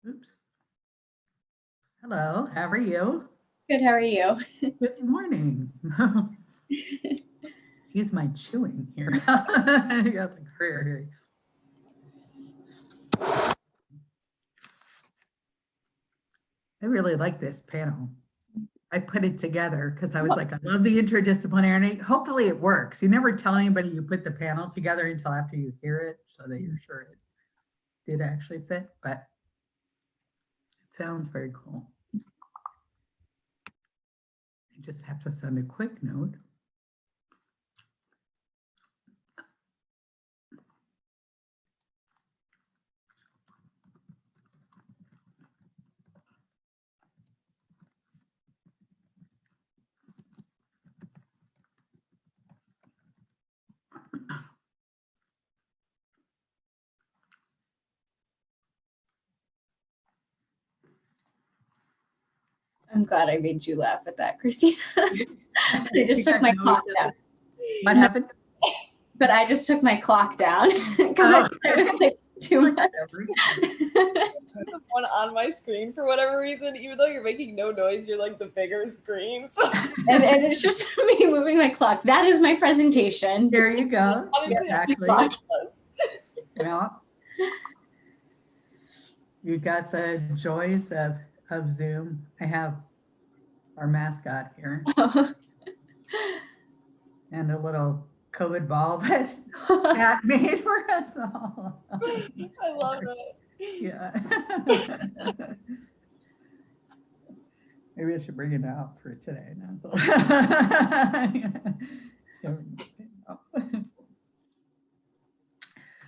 Oops. Hello, how are you? Good, how are you? Good morning. Excuse my chewing here. I got the career here. I really like this panel. I put it together because I was like, I love the interdisciplinary. Hopefully it works. You never tell anybody you put the panel together until after you hear it so that you're sure it did actually fit, but it sounds very cool. I just have to send a quick note. I'm glad I made you laugh at that, Christina. I just took my clock down. What happened? But I just took my clock down because I thought it was like too much. The one on my screen for whatever reason, even though you're making no noise, you're like the bigger screen. So. And it's just me moving my clock. That is my presentation. There you go. Honestly, Exactly. Yeah. You got the joys of Zoom. I have our mascot here and a little COVID ball that Pat made for us all. I love it. Yeah. Maybe I should bring it out for today. That's all.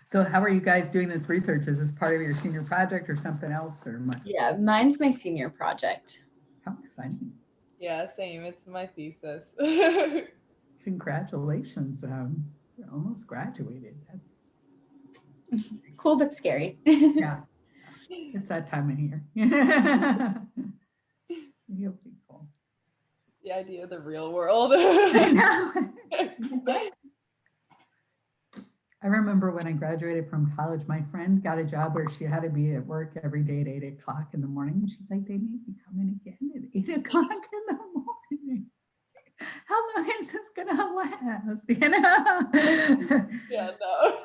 So how are you guys doing this research? Is this part of your senior project or something else or much? Yeah, mine's my senior project. How exciting. Yeah, same. It's my thesis. Congratulations. You're almost graduated. That's cool, but scary. yeah. It's that time of year. You'll be cool. The idea of the real world. I know. I remember when I graduated from college, my friend got a job where she had to be at work every day at 8 o'clock in the morning. And she's like, they made me come in again at 8 o'clock in the morning. How long is this going to last? You know? Yeah, no.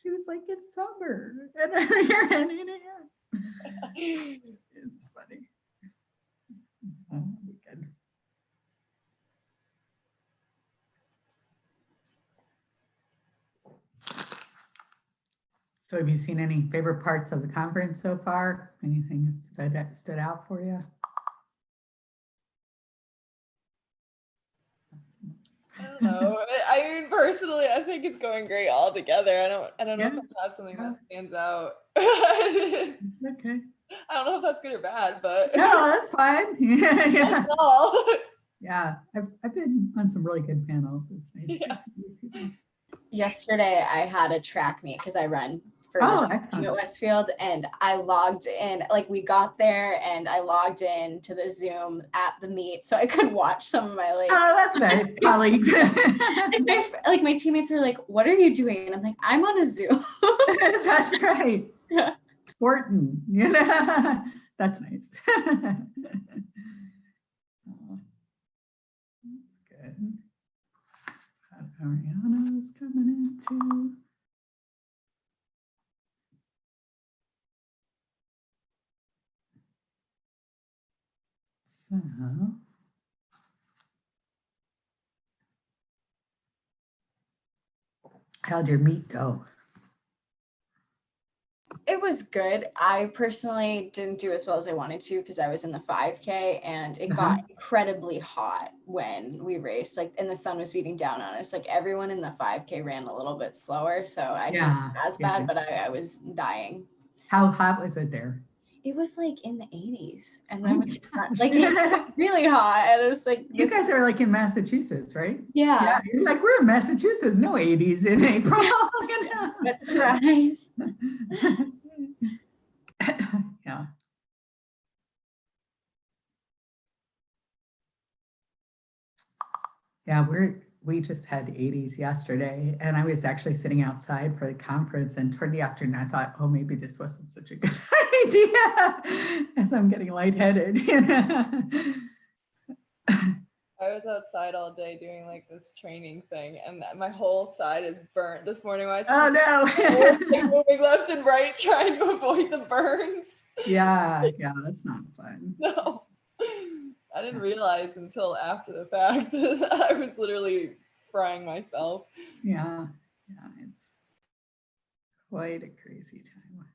She was like, it's summer. And I'm here at 8 a.m. It's funny. Oh, weekend. So have you seen any favorite parts of the conference so far? Anything that stood out for you? I don't know. I mean, personally, I think it's going great all together. I don't know if I have something that stands out. Okay. I don't know if that's good or bad, but no, that's fine. Yeah. Yeah. I've been on some really good panels. It's nice. Yeah. Yesterday, I had a track meet because I run for excellent. at Westfield, and I logged in. Like we got there, and I logged in to the Zoom at the meet, so I could watch some of my that's nice, colleagues. like my teammates are like, "What are you doing?" And I'm like, "I'm on a Zoom." That's right. Yeah. Important. You know, that's nice. That's good. Arianne's coming in too. So, how'd your meet go? It was good. I personally didn't do as well as I wanted to because I was in the 5K, and it got incredibly hot when we raced, like, and the sun was beating down on us. Like everyone in the 5K ran a little bit slower, so I didn't as bad, but I was dying. How hot was it there? It was like in the 80s, and then it's not, like it was really hot, and it was like you guys are like in Massachusetts, right? Yeah. You're like, we're in Massachusetts, no 80s in April. That's nice. Yeah. Yeah, we just had 80s yesterday, and I was actually sitting outside for the conference, and toward the afternoon I thought, oh, maybe this wasn't such a good idea as I'm getting lightheaded. I was outside all day doing like this training thing, and my whole side is burnt this morning. When I Oh was like, no. moving left and right, trying to avoid the burns. Yeah, that's not fun. No, I didn't realize until after the fact. I was literally frying myself. Yeah, it's quite a crazy time.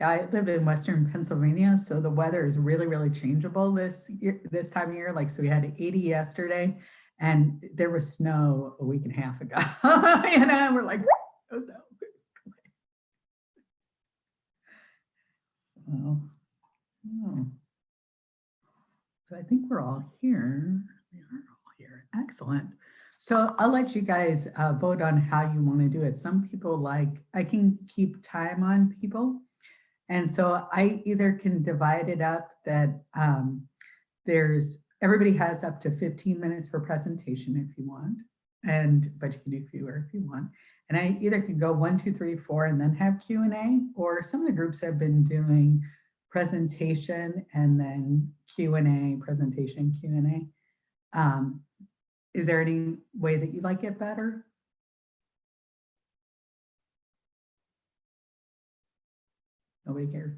Yeah, I live in Western Pennsylvania, so the weather is really, really changeable this year, this time of year. Like, so we had 80 yesterday, and there was snow a week and a half ago. We're like, no snow. So I think we're all here. We are all here. Excellent. So I'll let you guys vote on how you want to do it. Some people I can keep time on people. And so I either can divide it up that everybody has up to 15 minutes for presentation if you want, but you can do fewer if you want. And I either can go 1, 2, 3, 4, and then have Q&A, or some of the groups have been doing presentation and then Q&A, presentation, Q&A. Is there any way that you like it better? Nobody cares.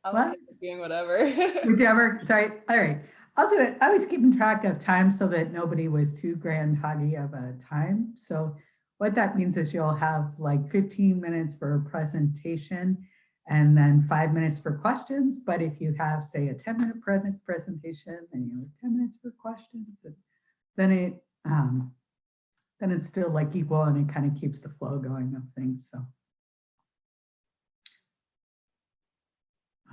I'm okay with doing whatever. Whichever, sorry, all right. I'll do it. I was keeping track of time so that nobody was too grand hoggy of a time. So what that means is you'll have like 15 minutes for a presentation and then 5 minutes for questions. But if you have, say, a 10-minute presentation, then you have 10 minutes for questions, then it's still like equal, and it kind of keeps the flow going of things. So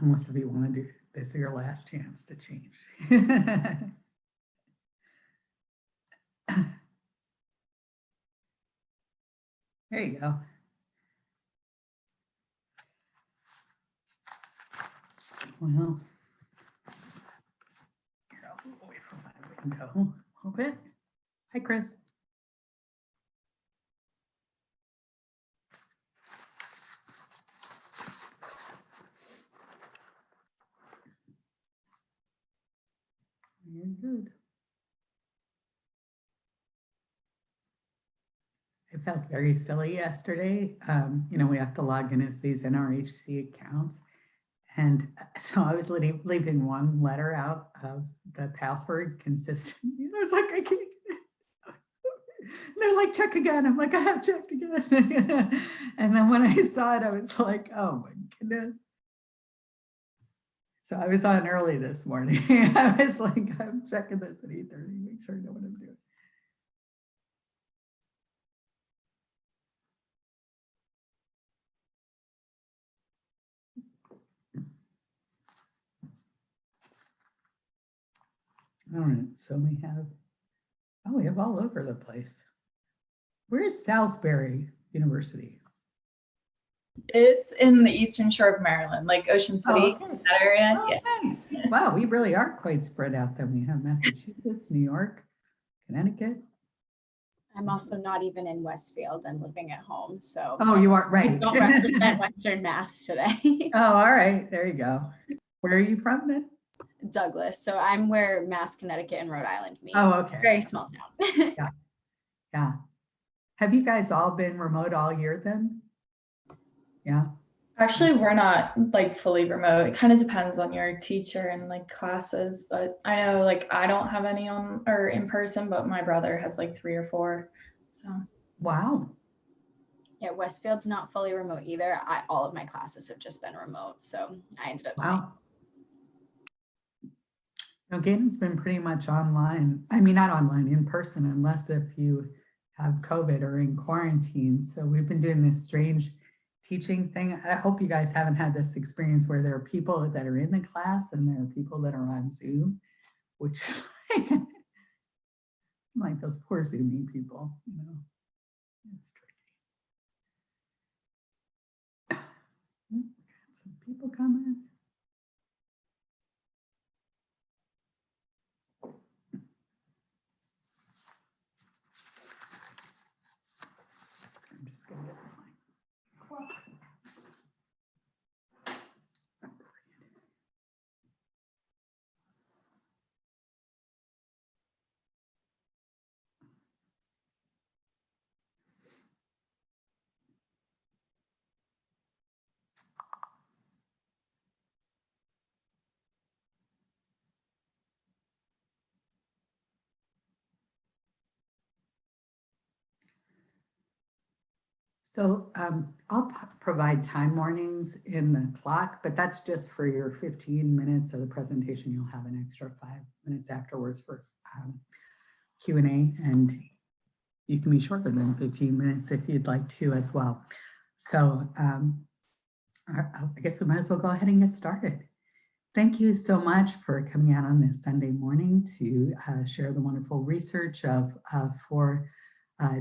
unless if you want to do this is your last chance to change. There you go. Well, here, I'll move away from my window a little bit. Hi, Chris. You're good. I felt very silly yesterday. We have to log in as these NRHC accounts. And so I was leaving one letter out of the password consistent. I was like, I can't get it. And they're like, check again. I'm like, I have checked again. And then when I saw it, I was like, oh my goodness. So I was on early this morning. I was like, I'm checking this at 8:30, make sure I know what I'm doing. All right, so we have all over the place. Where's Salisbury University? It's in the eastern shore of Maryland, like Ocean City, okay. that area. Oh, yeah. Nice. Wow, we really are quite spread out then. We have Massachusetts, New York, Connecticut. I'm also not even in Westfield. I'm living at home, so. Oh, you are I right. don't represent Western Mass today. Oh, all right. There you go. Where are you from then? Douglas. So I'm where Mass, Connecticut, and Rhode Island meet. Oh, okay. Very small town. Yeah. Have you guys all been remote all year then? Yeah. Actually, we're not like fully remote. It kind of depends on your teacher and like classes, but I know like I don't have any on or in person, but my brother has like 3 or 4. So Wow. Yeah, Westfield's not fully remote either. All of my classes have just been remote, so I ended up Wow. Gaten's been pretty much online. I mean, not online, in person, unless if you have COVID or in quarantine. So we've been doing this strange teaching thing. I hope you guys haven't had this experience where there are people that are in the class and there are people that are on Zoom, which is like those poor Zooming people, It's tricky. Some people coming. So I'll provide time warnings in the clock, but that's just for your 15 minutes of the presentation. You'll have an extra 5 minutes afterwards for Q&A, and you can be shorter than 15 minutes if you'd like to as well. So I guess we might as well go ahead and get started. Thank you so much for coming out on this Sunday morning to share the wonderful research of four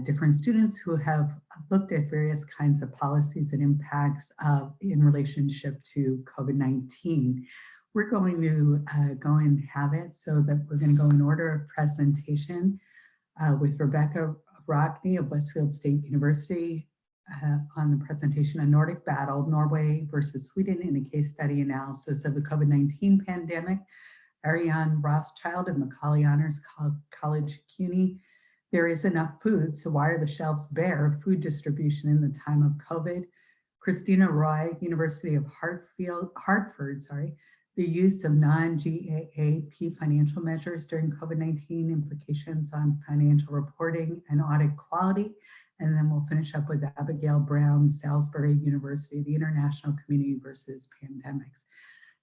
different students who have looked at various kinds of policies and impacts in relationship to COVID-19. We're going to go and have it so that we're going to go in order of presentation with Rebecca Rokne of Westfield State University on the presentation, A Nordic Battle, Norway versus Sweden in a case study analysis of the COVID-19 pandemic. Arianne Rothschild of Macaulay Honors College, CUNY. There is enough food, so why are the shelves bare of food distribution in the time of COVID? Christina Roy, University of Hartford, the use of non-GAAP financial measures during COVID-19, implications on financial reporting and audit quality. And then we'll finish up with Abigail Brown, Salisbury University, the International Community versus Pandemics.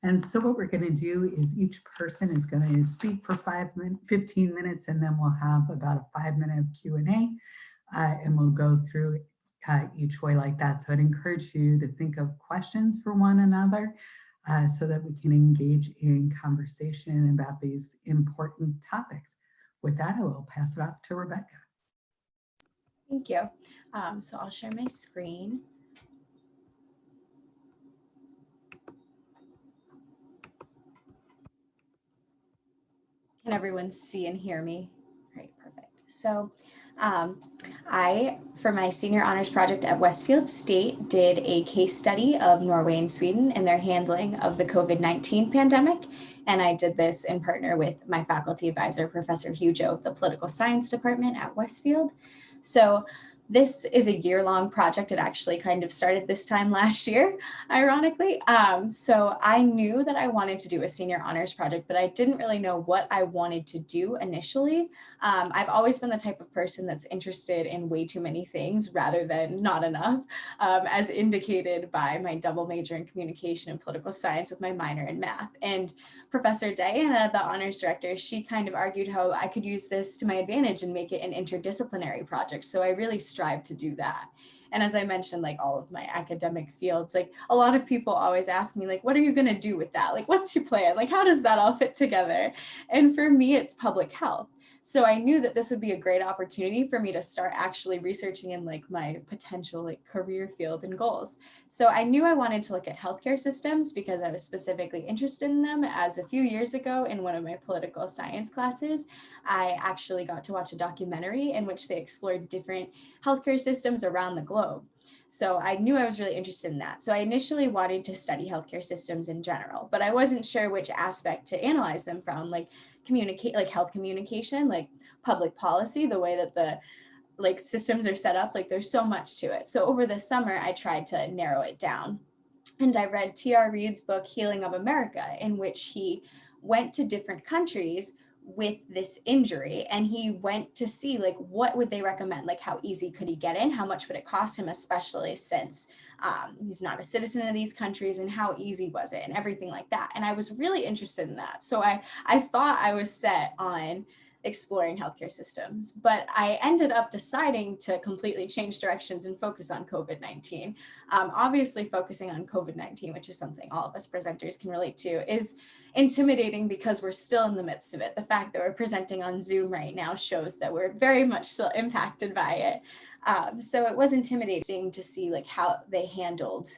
And so what we're going to do is each person is going to speak for 15 minutes, and then we'll have about a 5-minute Q&A, and we'll go through each way like that. So I'd encourage you to think of questions for one another so that we can engage in conversation about these important topics. With that, I will pass it off to Rebecca. Thank you. So I'll share my screen. Can everyone see and hear me? All right, perfect. So I, for my senior honors project at Westfield State, did a case study of Norway and Sweden and their handling of the COVID-19 pandemic. And I did this in partner with my faculty advisor, Professor Hujo of the Political Science Department at Westfield. So this is a year-long project. It actually kind of started this time last year, ironically. So I knew that I wanted to do a senior honors project, but I didn't really know what I wanted to do initially. I've always been the type of person that's interested in way too many things rather than not enough, as indicated by my double major in communication and political science with my minor in math. And Professor Diana, the honors director, she kind of argued how I could use this to my advantage and make it an interdisciplinary project. So I really strive to do that. And as I mentioned, like all of my academic fields, like a lot of people always ask me, like, what are you going to do with that? Like, what's your plan? Like, how does that all fit together? And for me, it's public health. So I knew that this would be a great opportunity for me to start actually researching in like my potential like career field and goals. So I knew I wanted to look at healthcare systems because I was specifically interested in them, as a few years ago in one of my political science classes, I actually got to watch a documentary in which they explored different healthcare systems around the globe. So I knew I was really interested in that. So I initially wanted to study healthcare systems in general, but I wasn't sure which aspect to analyze them from, like health communication, like public policy, the way that the like systems are set up, like there's so much to it. So over the summer, I tried to narrow it down. And I read T.R. Reid's book, Healing of America, in which he went to different countries with this injury, and he went to see like what would they recommend, like how easy could he get in, how much would it cost him, especially since he's not a citizen of these countries, and how easy was it and everything like that. And I was really interested in that. So I thought I was set on exploring healthcare systems, but I ended up deciding to completely change directions and focus on COVID-19. Obviously focusing on COVID-19, which is something all of us presenters can relate to, is intimidating because we're still in the midst of it. The fact that we're presenting on Zoom right now shows that we're very much still impacted by it. So it was intimidating to see like how they handled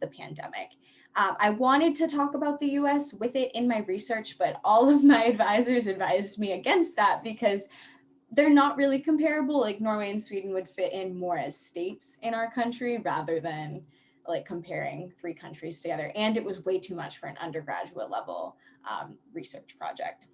the pandemic. I wanted to talk about the US with it in my research, but all of my advisors advised me against that because they're not really comparable. Like Norway and Sweden would fit in more as states in our country rather than like comparing 3 countries together. And it was way too much for an undergraduate level research project.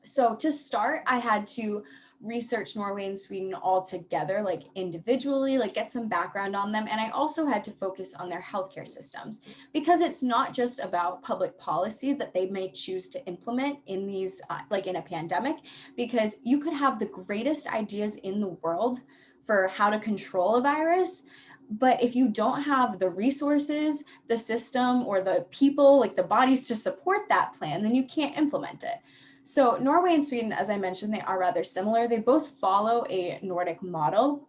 So to start, I had to research Norway and Sweden all together, like individually, like get some background on them. And I also had to focus on their healthcare systems because it's not just about public policy that they may choose to implement in these, like in a pandemic, because you could have the greatest ideas in the world for how to control a virus, But if you don't have the resources, the system, or the people, like the bodies to support that plan, then you can't implement it. So Norway and Sweden, as I mentioned, they are rather similar. They both follow a Nordic model.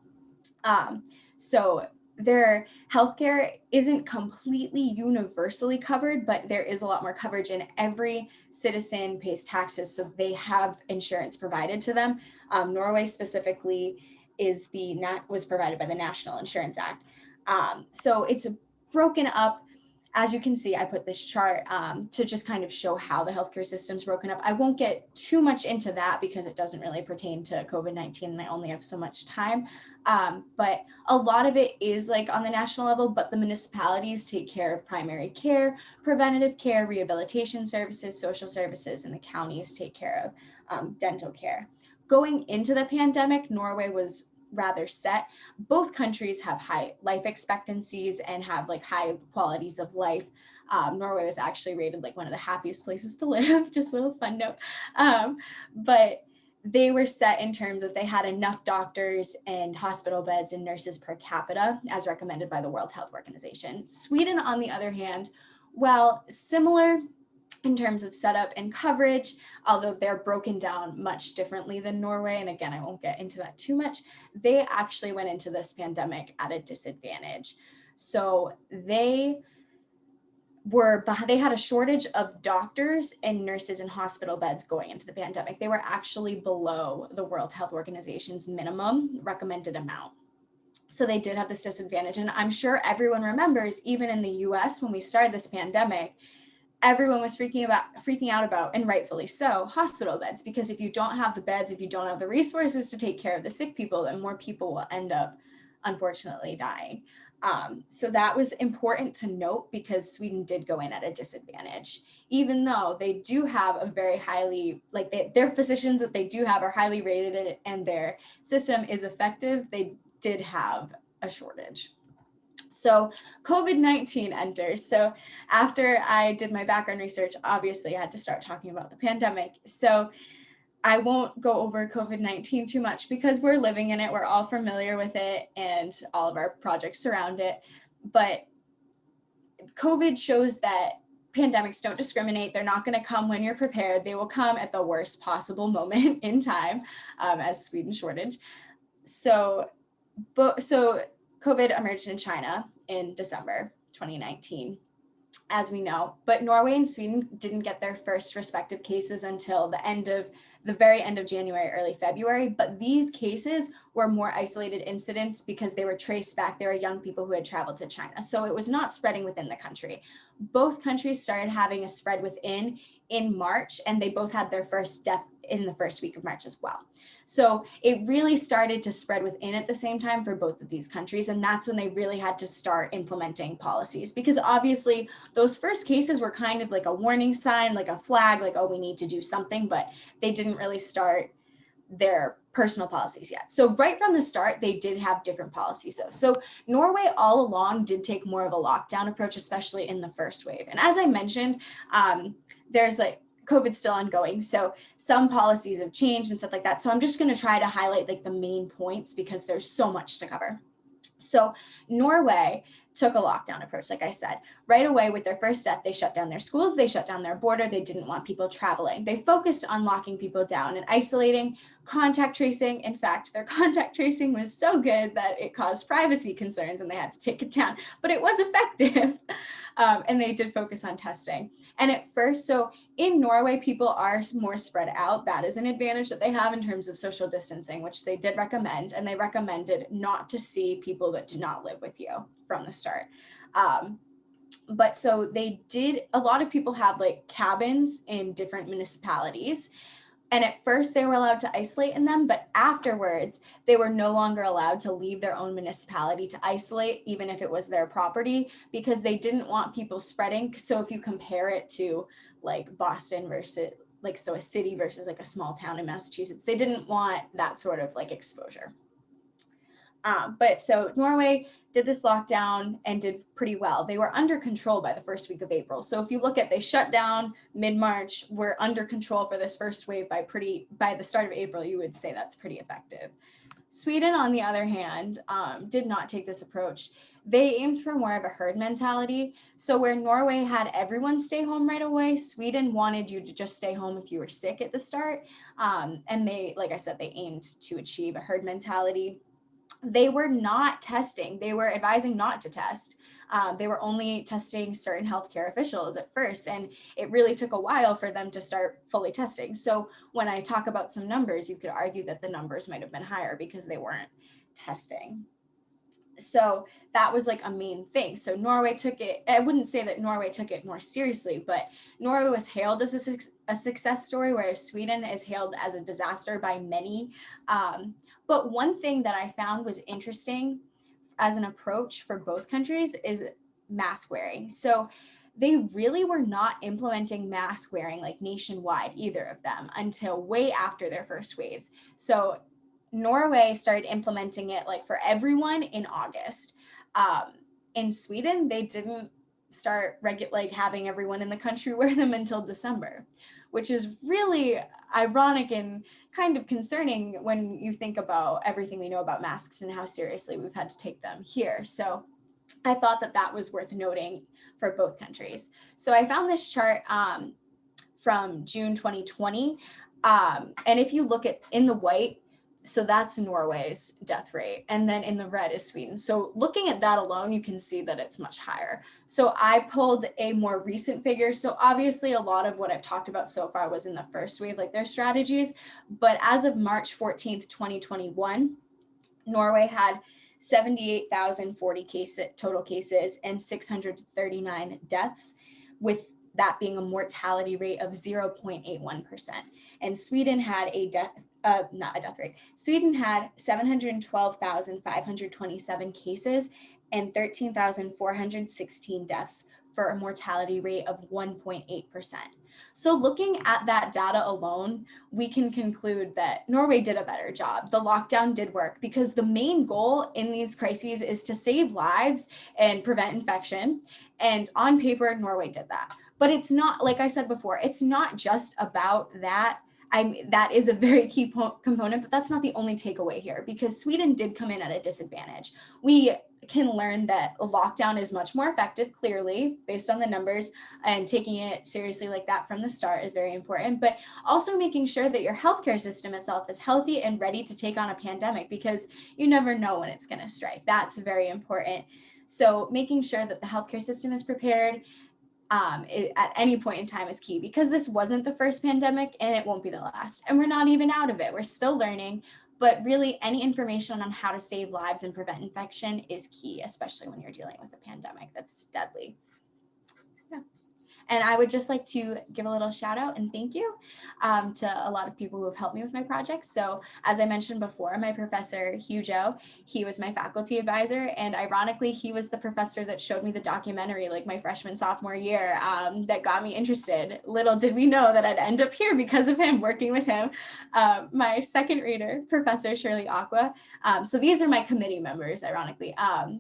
So their healthcare isn't completely universally covered, but there is a lot more coverage, and every citizen pays taxes, so they have insurance provided to them. Norway specifically was provided by the National Insurance Act. So it's broken up. As you can see, I put this chart to just kind of show how the healthcare system's broken up. I won't get too much into that because it doesn't really pertain to COVID-19 and I only have so much time. But a lot of it is like on the national level, but the municipalities take care of primary care, preventative care, rehabilitation services, social services, and the counties take care of dental care. Going into the pandemic, Norway was rather set. Both countries have high life expectancies and have like high qualities of life. Norway was actually rated like one of the happiest places to live, just a little fun note. But they were set in terms of they had enough doctors and hospital beds and nurses per capita as recommended by the World Health Organization. Sweden, on the other hand, well, similar in terms of setup and coverage, although they're broken down much differently than Norway. And again, I won't get into that too much. They actually went into this pandemic at a disadvantage. So they had a shortage of doctors and nurses and hospital beds going into the pandemic. They were actually below the World Health Organization's minimum recommended amount. So they did have this disadvantage. And I'm sure everyone remembers, even in the US, when we started this pandemic, everyone was freaking out about, and rightfully so, hospital beds, because if you don't have the beds, if you don't have the resources to take care of the sick people, then more people will end up, unfortunately, dying. So that was important to note because Sweden did go in at a disadvantage, even though they do have a very highly, their physicians that they do have are highly rated and their system is effective. They did have a shortage. So COVID-19 enters. So after I did my background research, obviously I had to start talking about the pandemic. So I won't go over COVID-19 too much because we're living in it. We're all familiar with it and all of our projects surround it. But COVID shows that pandemics don't discriminate. They're not going to come when you're prepared. They will come at the worst possible moment in time, as Sweden shortage. So COVID emerged in China in December 2019, as we know, but Norway and Sweden didn't get their first respective cases until the very end of January, early February. But these cases were more isolated incidents because they were traced back. They were young people who had traveled to China. So it was not spreading within the country. Both countries started having a spread within in March, and they both had their first death in the first week of March as well. So it really started to spread within at the same time for both of these countries. And that's when they really had to start implementing policies, because obviously those first cases were kind of like a warning sign, like a flag, like, oh, we need to do something, but they didn't really start their personal policies yet. So right from the start, they did have different policies though. So Norway all along did take more of a lockdown approach, especially in the first wave. And as I mentioned, there's like COVID's still ongoing. So some policies have changed and stuff like that. So I'm just going to try to highlight like the main points because there's so much to cover. So Norway took a lockdown approach, like I said. Right away with their first step, they shut down their schools, they shut down their border, they didn't want people traveling. They focused on locking people down and isolating, contact tracing. In fact, their contact tracing was so good that it caused privacy concerns and they had to take it down, but it was effective. And they did focus on testing. And at first, so in Norway, people are more spread out. That is an advantage that they have in terms of social distancing, which they did recommend. And they recommended not to see people that do not live with you from the start. But so they did, a lot of people had like cabins in different municipalities. And at first they were allowed to isolate in them, but afterwards they were no longer allowed to leave their own municipality to isolate, even if it was their property, because they didn't want people spreading. So if you compare it to like Boston versus like, so a city versus like a small town in Massachusetts, they didn't want that sort of like exposure. But so Norway did this lockdown and did pretty well. They were under control by the first week of April. So if you look at, they shut down mid-March, we're under control for this first wave by the start of April, you would say that's pretty effective. Sweden, on the other hand, did not take this approach. They aimed for more of a herd mentality. So where Norway had everyone stay home right away, Sweden wanted you to just stay home if you were sick at the start. And they, like I said, they aimed to achieve a herd mentality. They were not testing. They were advising not to test. They were only testing certain healthcare officials at first, and it really took a while for them to start fully testing. So when I talk about some numbers, you could argue that the numbers might have been higher because they weren't testing. So that was like a main thing. So Norway took it, I wouldn't say that Norway took it more seriously, but Norway was hailed as a success story, whereas Sweden is hailed as a disaster by many. But one thing that I found was interesting as an approach for both countries is mask wearing. So they really were not implementing mask wearing like nationwide, either of them, until way after their first waves. So Norway started implementing it like for everyone in August. In Sweden, they didn't start like having everyone in the country wear them until December, which is really ironic and kind of concerning when you think about everything we know about masks and how seriously we've had to take them here. So I thought that that was worth noting for both countries. So I found this chart from June 2020. And if you look at in the white, so that's Norway's death rate. And then in the red is Sweden. So looking at that alone, you can see that it's much higher. So I pulled a more recent figure. So obviously a lot of what I've talked about so far was in the first wave, like their strategies. But as of March 14th, 2021, Norway had 78,040 total cases and 639 deaths, with that being a mortality rate of 0.81%. And Sweden had not a death rate. Sweden had 712,527 cases and 13,416 deaths for a mortality rate of 1.8%. So looking at that data alone, we can conclude that Norway did a better job. The lockdown did work because the main goal in these crises is to save lives and prevent infection. And on paper, Norway did that. But it's not, like I said before, it's not just about that. That is a very key component, but that's not the only takeaway here because Sweden did come in at a disadvantage. We can learn that a lockdown is much more effective, clearly, based on the numbers, and taking it seriously like that from the start is very important, but also making sure that your healthcare system itself is healthy and ready to take on a pandemic because you never know when it's going to strike. That's very important. So making sure that the healthcare system is prepared at any point in time is key because this wasn't the first pandemic and it won't be the last. And we're not even out of it. We're still learning, but really any information on how to save lives and prevent infection is key, especially when you're dealing with a pandemic that's deadly. Yeah. And I would just like to give a little shout out and thank you to a lot of people who have helped me with my project. So as I mentioned before, my professor, Hugo, he was my faculty advisor. And ironically, he was the professor that showed me the documentary like my freshman, sophomore year that got me interested. Little did we know that I'd end up here because of him, working with him. My second reader, Professor Shirley Aqua. So these are my committee members, ironically.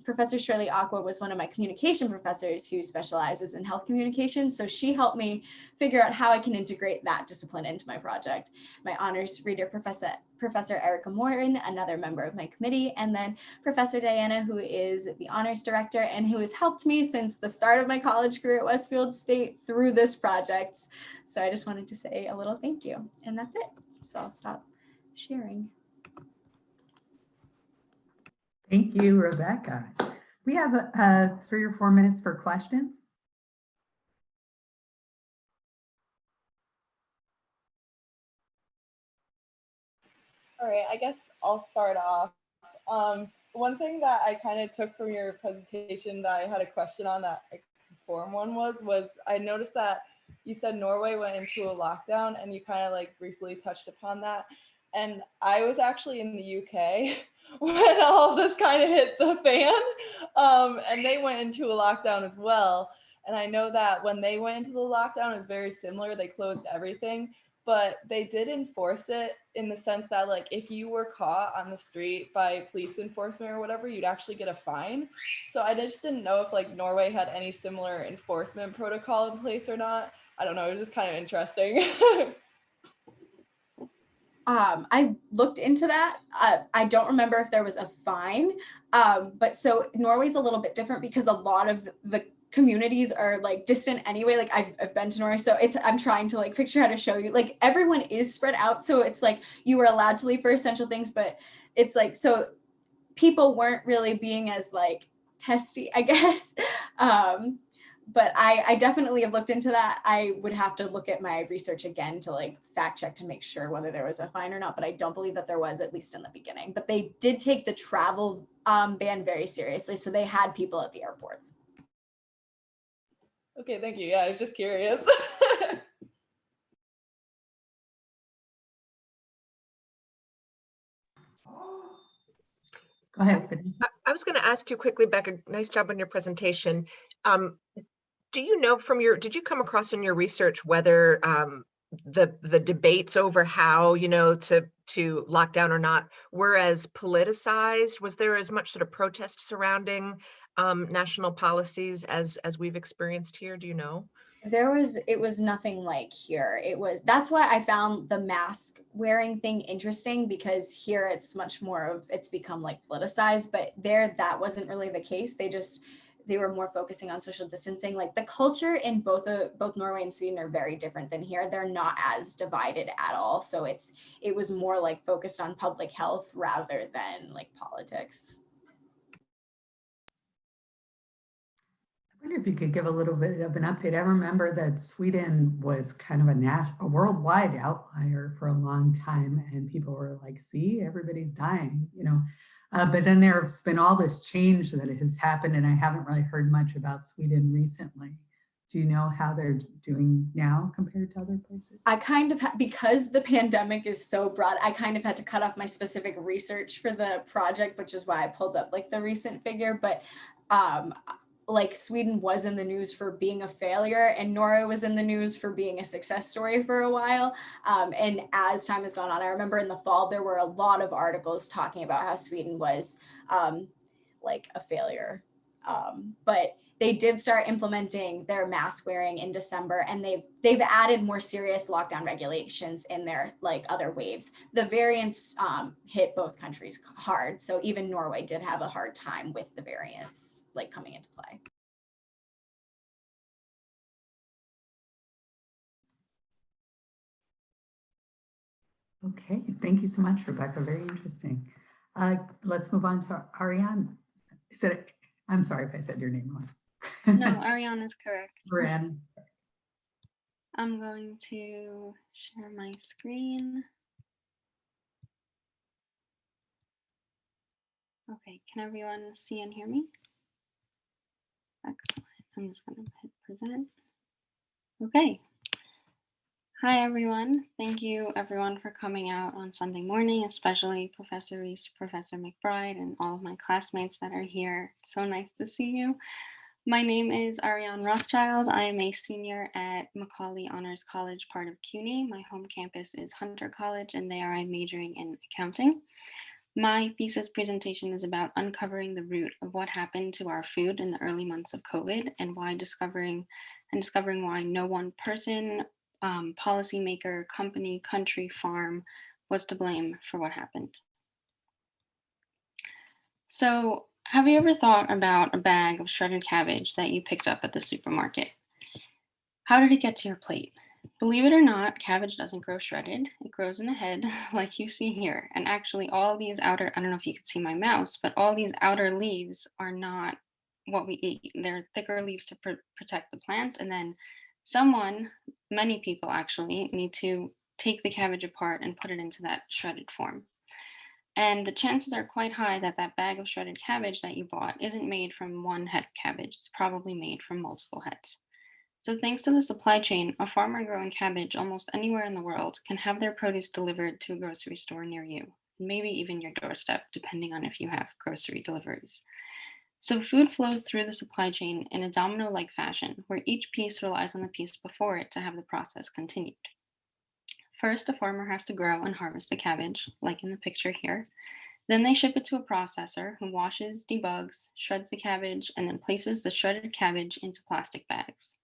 Professor Shirley Aqua was one of my communication professors who specializes in health communication. So she helped me figure out how I can integrate that discipline into my project. My honors reader, Professor Erica Morin, another member of my committee, and then Professor Diana, who is the honors director and who has helped me since the start of my college career at Westfield State through this project. So I just wanted to say a little thank you, and that's it. So I'll stop sharing. Thank you, Rebecca. We have 3 or 4 minutes for questions. All right, I guess I'll start off. One thing that I kind of took from your presentation that I had a question on that I could form one was I noticed that you said Norway went into a lockdown and you kind of like briefly touched upon that. And I was actually in the UK when all of this kind of hit the fan, and they went into a lockdown as well. And I know that when they went into the lockdown, it was very similar. They closed everything, but they did enforce it in the sense that like if you were caught on the street by police enforcement or whatever, you'd actually get a fine. So I just didn't know if like Norway had any similar enforcement protocol in place or not. I don't know, it was just kind of interesting. I looked into that. I don't remember if there was a fine, but so Norway's a little bit different because a lot of the communities are like distant anyway. Like I've been to Norway, so I'm trying to like picture how to show you. Like everyone is spread out, so it's like you were allowed to leave for essential things, but it's like so people weren't really being as like testy, I guess. But I definitely have looked into that. I would have to look at my research again to like fact check to make sure whether there was a fine or not, but I don't believe that there was, at least in the beginning. But they did take the travel ban very seriously, so they had people at the airports. Okay, thank you. Yeah, I was just curious. Go ahead, Sydney. I was going to ask you quickly, Becca, nice job on your presentation. Do you know from did you come across in your research whether the debates over how, to lock down or not were as politicized? Was there as much sort of protest surrounding national policies as we've experienced here? Do you know? It was nothing like here. That's why I found the mask wearing thing interesting, because here it's much more of, it's become like politicized, but there that wasn't really the case. They were more focusing on social distancing. Like the culture in both Norway and Sweden are very different than here. They're not as divided at all. So it was more like focused on public health rather than like politics. I wonder if you could give a little bit of an update. I remember that Sweden was kind of a worldwide outlier for a long time, and people were like, see, everybody's dying, but then there's been all this change that has happened, and I haven't really heard much about Sweden recently. Do you know how they're doing now compared to other places? I kind of, because the pandemic is so broad, I kind of had to cut off my specific research for the project, which is why I pulled up like the recent figure. But like Sweden was in the news for being a failure, and Norway was in the news for being a success story for a while. And as time has gone on, I remember in the fall, there were a lot of articles talking about how Sweden was like a failure. But they did start implementing their mask wearing in December, and they've added more serious lockdown regulations in their like other waves. The variants hit both countries hard, so even Norway did have a hard time with the variants like coming into play. Okay, thank you so much, Rebecca. Very interesting. Let's move on to Arianne. I'm sorry if I said your name wrong. No, Arianne is correct. Arianne. I'm going to share my screen. Okay, can everyone see and hear me? Excellent. I'm just going to hit present. Okay. Hi, everyone. Thank you, everyone, for coming out on Sunday morning, especially Professor Reese, Professor McBride, and all of my classmates that are here. So nice to see you. My name is Arianne Rothschild. I am a senior at Macaulay Honors College, part of CUNY. My home campus is Hunter College, and there I'm majoring in accounting. My thesis presentation is about uncovering the root of what happened to our food in the early months of COVID, and discovering why no one person, policymaker, company, country, farm was to blame for what happened. So, have you ever thought about a bag of shredded cabbage that you picked up at the supermarket? How did it get to your plate? Believe it or not, cabbage doesn't grow shredded. It grows in a head like you see here. And actually all these outer, I don't know if you can see my mouse, but all these outer leaves are not what we eat. They're thicker leaves to protect the plant. And then many people actually, need to take the cabbage apart and put it into that shredded form. And the chances are quite high that that bag of shredded cabbage that you bought isn't made from one head of cabbage. It's probably made from multiple heads. So thanks to the supply chain, a farmer growing cabbage almost anywhere in the world can have their produce delivered to a grocery store near you, maybe even your doorstep, depending on if you have grocery deliveries. So food flows through the supply chain in a domino-like fashion, where each piece relies on the piece before it to have the process continued. First, a farmer has to grow and harvest the cabbage, like in the picture here. Then they ship it to a processor who washes, debugs, shreds the cabbage, and then places the shredded cabbage into plastic bags.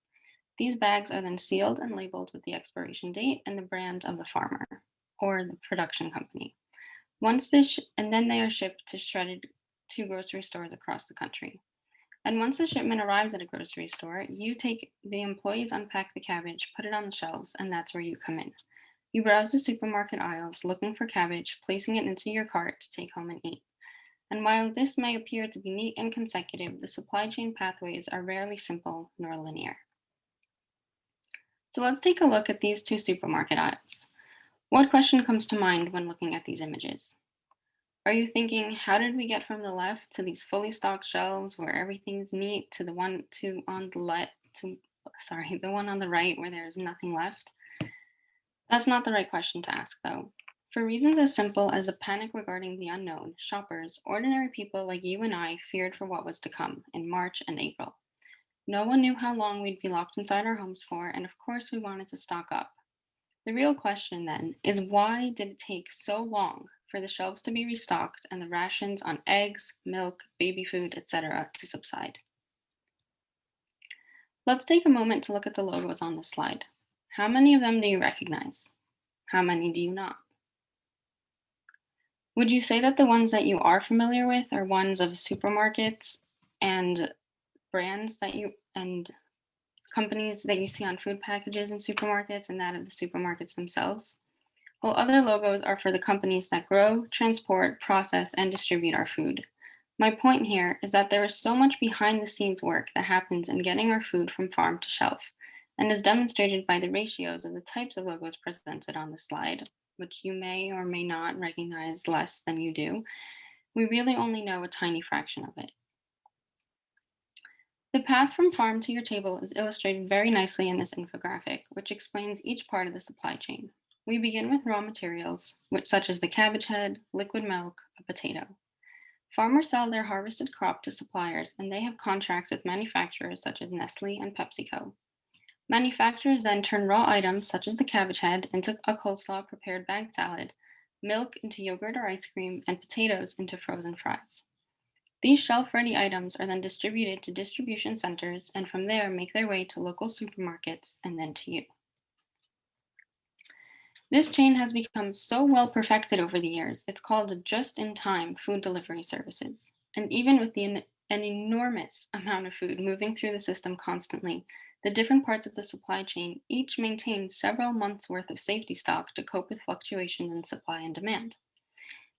These bags are then sealed and labeled with the expiration date and the brand of the farmer. or the production company. And then they are shipped to shredded to grocery stores across the country. And once the shipment arrives at a grocery store, the employees unpack the cabbage, put it on the shelves, and that's where you come in. You browse the supermarket aisles looking for cabbage, placing it into your cart to take home and eat. And while this may appear to be neat and consecutive, the supply chain pathways are rarely simple nor linear. So let's take a look at these two supermarket aisles. What question comes to mind when looking at these images? Are you thinking, how did we get from the left to these fully stocked shelves where everything's neat to the one on the right where there's nothing left? That's not the right question to ask, though. For reasons as simple as a panic regarding the unknown, shoppers, ordinary people like you and I, feared for what was to come in March and April. No one knew how long we'd be locked inside our homes for, and of course we wanted to stock up. The real question then is, why did it take so long for the shelves to be restocked and the rations on eggs, milk, baby food, etc. to subside? Let's take a moment to look at the logos on this slide. How many of them do you recognize? How many do you not? Would you say that the ones that you are familiar with are ones of supermarkets and brands and companies that you see on food packages in supermarkets and that of the supermarkets themselves? While other logos are for the companies that grow, transport, process, and distribute our food. My point here is that there is so much behind the scenes work that happens in getting our food from farm to shelf, and is demonstrated by the ratios of the types of logos presented on the slide, which you may or may not recognize less than you do. We really only know a tiny fraction of it. The path from farm to your table is illustrated very nicely in this infographic, which explains each part of the supply chain. We begin with raw materials, such as the cabbage head, liquid milk, a potato. Farmers sell their harvested crop to suppliers, and they have contracts with manufacturers such as Nestle and PepsiCo. Manufacturers then turn raw items such as the cabbage head into a coleslaw prepared bagged salad, milk into yogurt or ice cream, and potatoes into frozen fries. These shelf-ready items are then distributed to distribution centers, and from there make their way to local supermarkets and then to you. This chain has become so well perfected over the years, it's called a just-in-time food delivery services. And even with an enormous amount of food moving through the system constantly, the different parts of the supply chain each maintain several months' worth of safety stock to cope with fluctuations in supply and demand.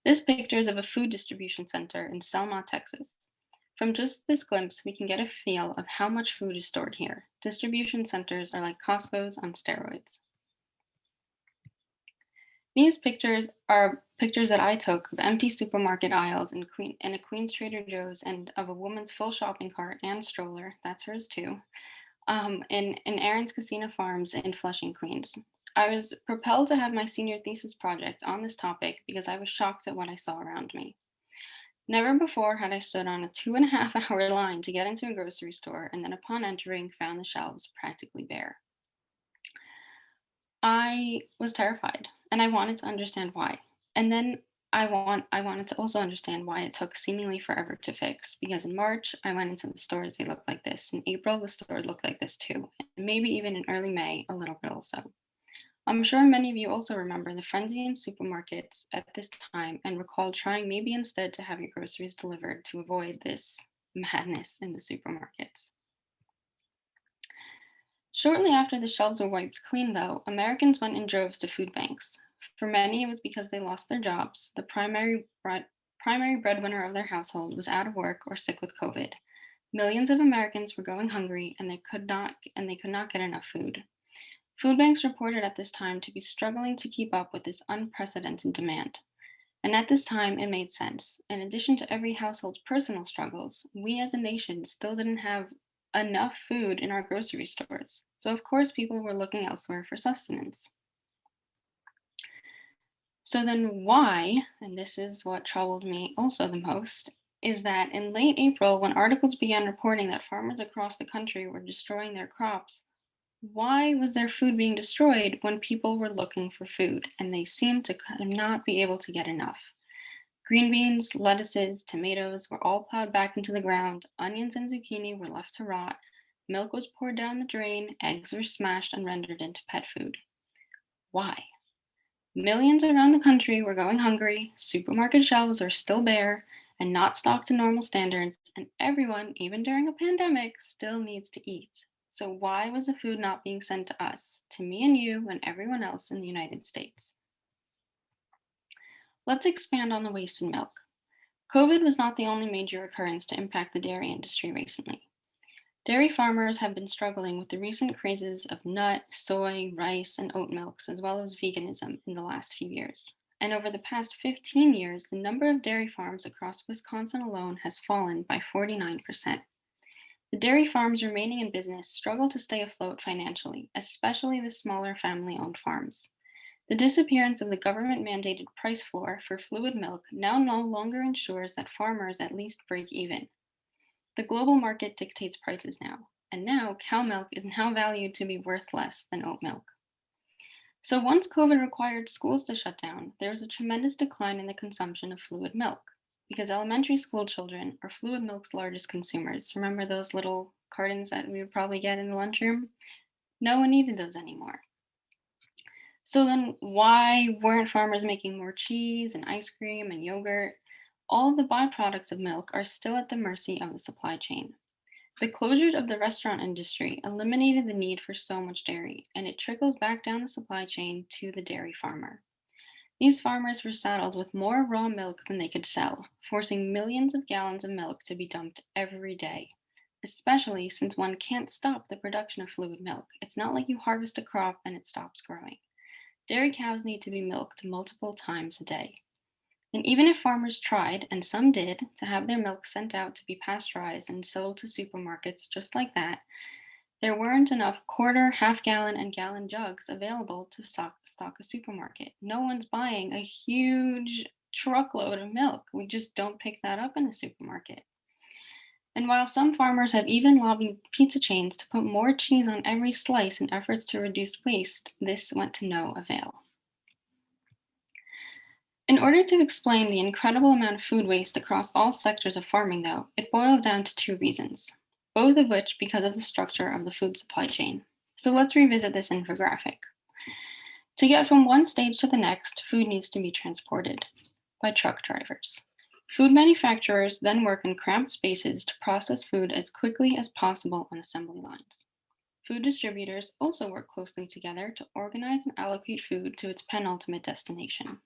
This picture is of a food distribution center in Selma, Texas. From just this glimpse, we can get a feel of how much food is stored here. Distribution centers are like Costco's on steroids. These pictures are pictures that I took of empty supermarket aisles in a Queens Trader Joe's, and of a woman's full shopping cart and stroller, that's hers too, in Arianne's Casino Farms in Flushing, Queens. I was propelled to have my senior thesis project on this topic because I was shocked at what I saw around me. Never before had I stood on a 2.5-hour line to get into a grocery store, and then upon entering, found the shelves practically bare. I was terrified, and I wanted to understand why. And then I wanted to also understand why it took seemingly forever to fix, because in March, I went into the stores, they looked like this. In April, the stores looked like this too. And maybe even in early May, a little bit also. I'm sure many of you also remember the frenzy in supermarkets at this time and recall trying maybe instead to have your groceries delivered to avoid this madness in the supermarkets. Shortly after the shelves were wiped clean, though, Americans went in droves to food banks. For many, it was because they lost their jobs. The primary breadwinner of their household was out of work or sick with COVID. Millions of Americans were going hungry, and they could not get enough food. Food banks reported at this time to be struggling to keep up with this unprecedented demand. And at this time, it made sense. In addition to every household's personal struggles, we as a nation still didn't have enough food in our grocery stores. So of course, people were looking elsewhere for sustenance. So then why, and this is what troubled me also the most, is that in late April, when articles began reporting that farmers across the country were destroying their crops, why was their food being destroyed when people were looking for food and they seemed to not be able to get enough? Green beans, lettuces, tomatoes were all plowed back into the ground, onions and zucchini were left to rot, milk was poured down the drain, eggs were smashed and rendered into pet food. Why? Millions around the country were going hungry, supermarket shelves are still bare and not stocked to normal standards, and everyone, even during a pandemic, still needs to eat. So why was the food not being sent to us, to me and you and everyone else in the United States? Let's expand on the waste in milk. COVID was not the only major occurrence to impact the dairy industry recently. Dairy farmers have been struggling with the recent crazes of nut, soy, rice, and oat milks, as well as veganism in the last few years. And over the past 15 years, the number of dairy farms across Wisconsin alone has fallen by 49%. The dairy farms remaining in business struggle to stay afloat financially, especially the smaller family-owned farms. The disappearance of the government-mandated price floor for fluid milk now no longer ensures that farmers at least break even. The global market dictates prices now, and now cow milk is now valued to be worth less than oat milk. So once COVID required schools to shut down, there was a tremendous decline in the consumption of fluid milk, because elementary school children are fluid milk's largest consumers. Remember those little cartons that we would probably get in the lunchroom? No one needed those anymore. So then why weren't farmers making more cheese and ice cream and yogurt? All of the byproducts of milk are still at the mercy of the supply chain. The closure of the restaurant industry eliminated the need for so much dairy, and it trickles back down the supply chain to the dairy farmer. These farmers were saddled with more raw milk than they could sell, forcing millions of gallons of milk to be dumped every day, especially since one can't stop the production of fluid milk. It's not like you harvest a crop and it stops growing. Dairy cows need to be milked multiple times a day. And even if farmers tried, and some did, to have their milk sent out to be pasteurized and sold to supermarkets just like that, there weren't enough quarter, half-gallon, and gallon jugs available to stock a supermarket. No one's buying a huge truckload of milk. We just don't pick that up in a supermarket. And while some farmers have even lobbied pizza chains to put more cheese on every slice in efforts to reduce waste, this went to no avail. In order to explain the incredible amount of food waste across all sectors of farming, though, it boils down to two reasons, both of which because of the structure of the food supply chain. So let's revisit this infographic. To get from one stage to the next, food needs to be transported by truck drivers. Food manufacturers then work in cramped spaces to process food as quickly as possible on assembly lines. Food distributors also work closely together to organize and allocate food to its penultimate destination.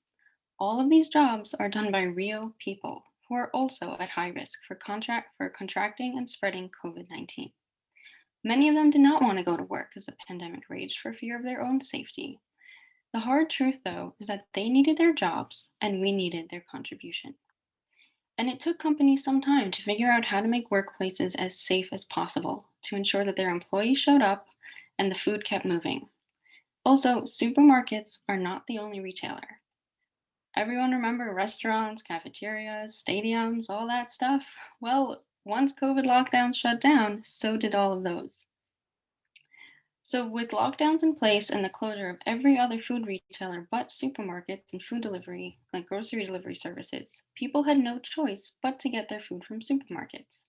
All of these jobs are done by real people who are also at high risk for contracting and spreading COVID-19. Many of them did not want to go to work as the pandemic raged for fear of their own safety. The hard truth, though, is that they needed their jobs and we needed their contribution. And it took companies some time to figure out how to make workplaces as safe as possible to ensure that their employees showed up and the food kept moving. Also, supermarkets are not the only retailer. Everyone remember restaurants, cafeterias, stadiums, all that stuff? Well, once COVID lockdowns shut down, so did all of those. So with lockdowns in place and the closure of every other food retailer but supermarkets and food delivery, like grocery delivery services, people had no choice but to get their food from supermarkets.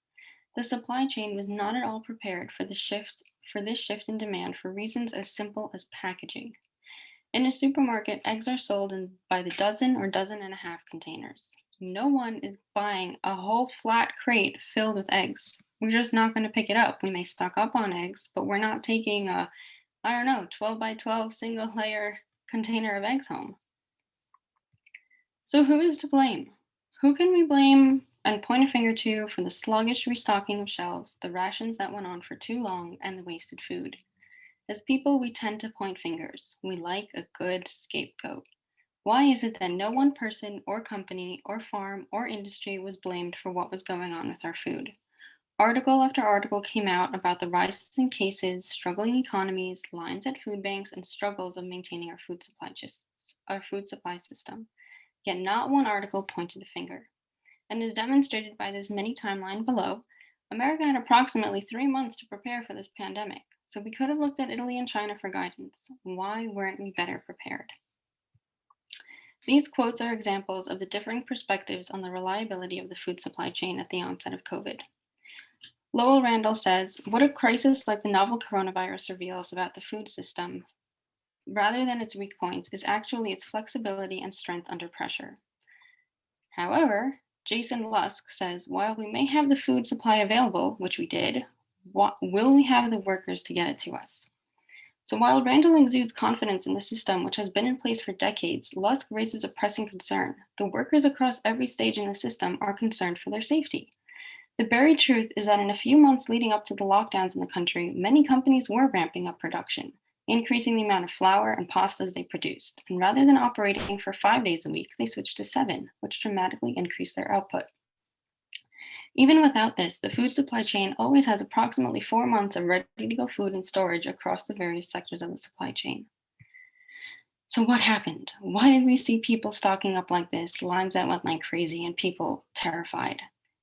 The supply chain was not at all prepared for this shift in demand for reasons as simple as packaging. In a supermarket, eggs are sold by the dozen or dozen and a half containers. No one is buying a whole flat crate filled with eggs. We're just not going to pick it up. We may stock up on eggs, but we're not taking a, 12 by 12 single layer container of eggs home. So who is to blame? Who can we blame and point a finger to for the sluggish restocking of shelves, the rations that went on for too long, and the wasted food? As people, we tend to point fingers. We like a good scapegoat. Why is it that no one person or company or farm or industry was blamed for what was going on with our food? Article after article came out about the rises in cases, struggling economies, lines at food banks, and struggles of maintaining our food supply system. Yet not one article pointed a finger. And as demonstrated by this mini timeline below, America had approximately 3 months to prepare for this pandemic. So we could have looked at Italy and China for guidance. Why weren't we better prepared? These quotes are examples of the differing perspectives on the reliability of the food supply chain at the onset of COVID. Lowell Randall says, "What a crisis like the novel coronavirus reveals about the food system rather than its weak points, is actually its flexibility and strength under pressure. However, Jason Lusk says, while we may have the food supply available, which we did, will we have the workers to get it to us? So while Randall exudes confidence in the system, which has been in place for decades, Lusk raises a pressing concern. The workers across every stage in the system are concerned for their safety. The buried truth is that in a few months leading up to the lockdowns in the country, many companies were ramping up production, increasing the amount of flour and pastas they produced. And rather than operating for 5 days a week, they switched to 7, which dramatically increased their output. Even without this, the food supply chain always has approximately 4 months of ready-to-go food in storage across the various sectors of the supply chain. So what happened? Why did we see people stocking up like this, lines that went like crazy, and people terrified?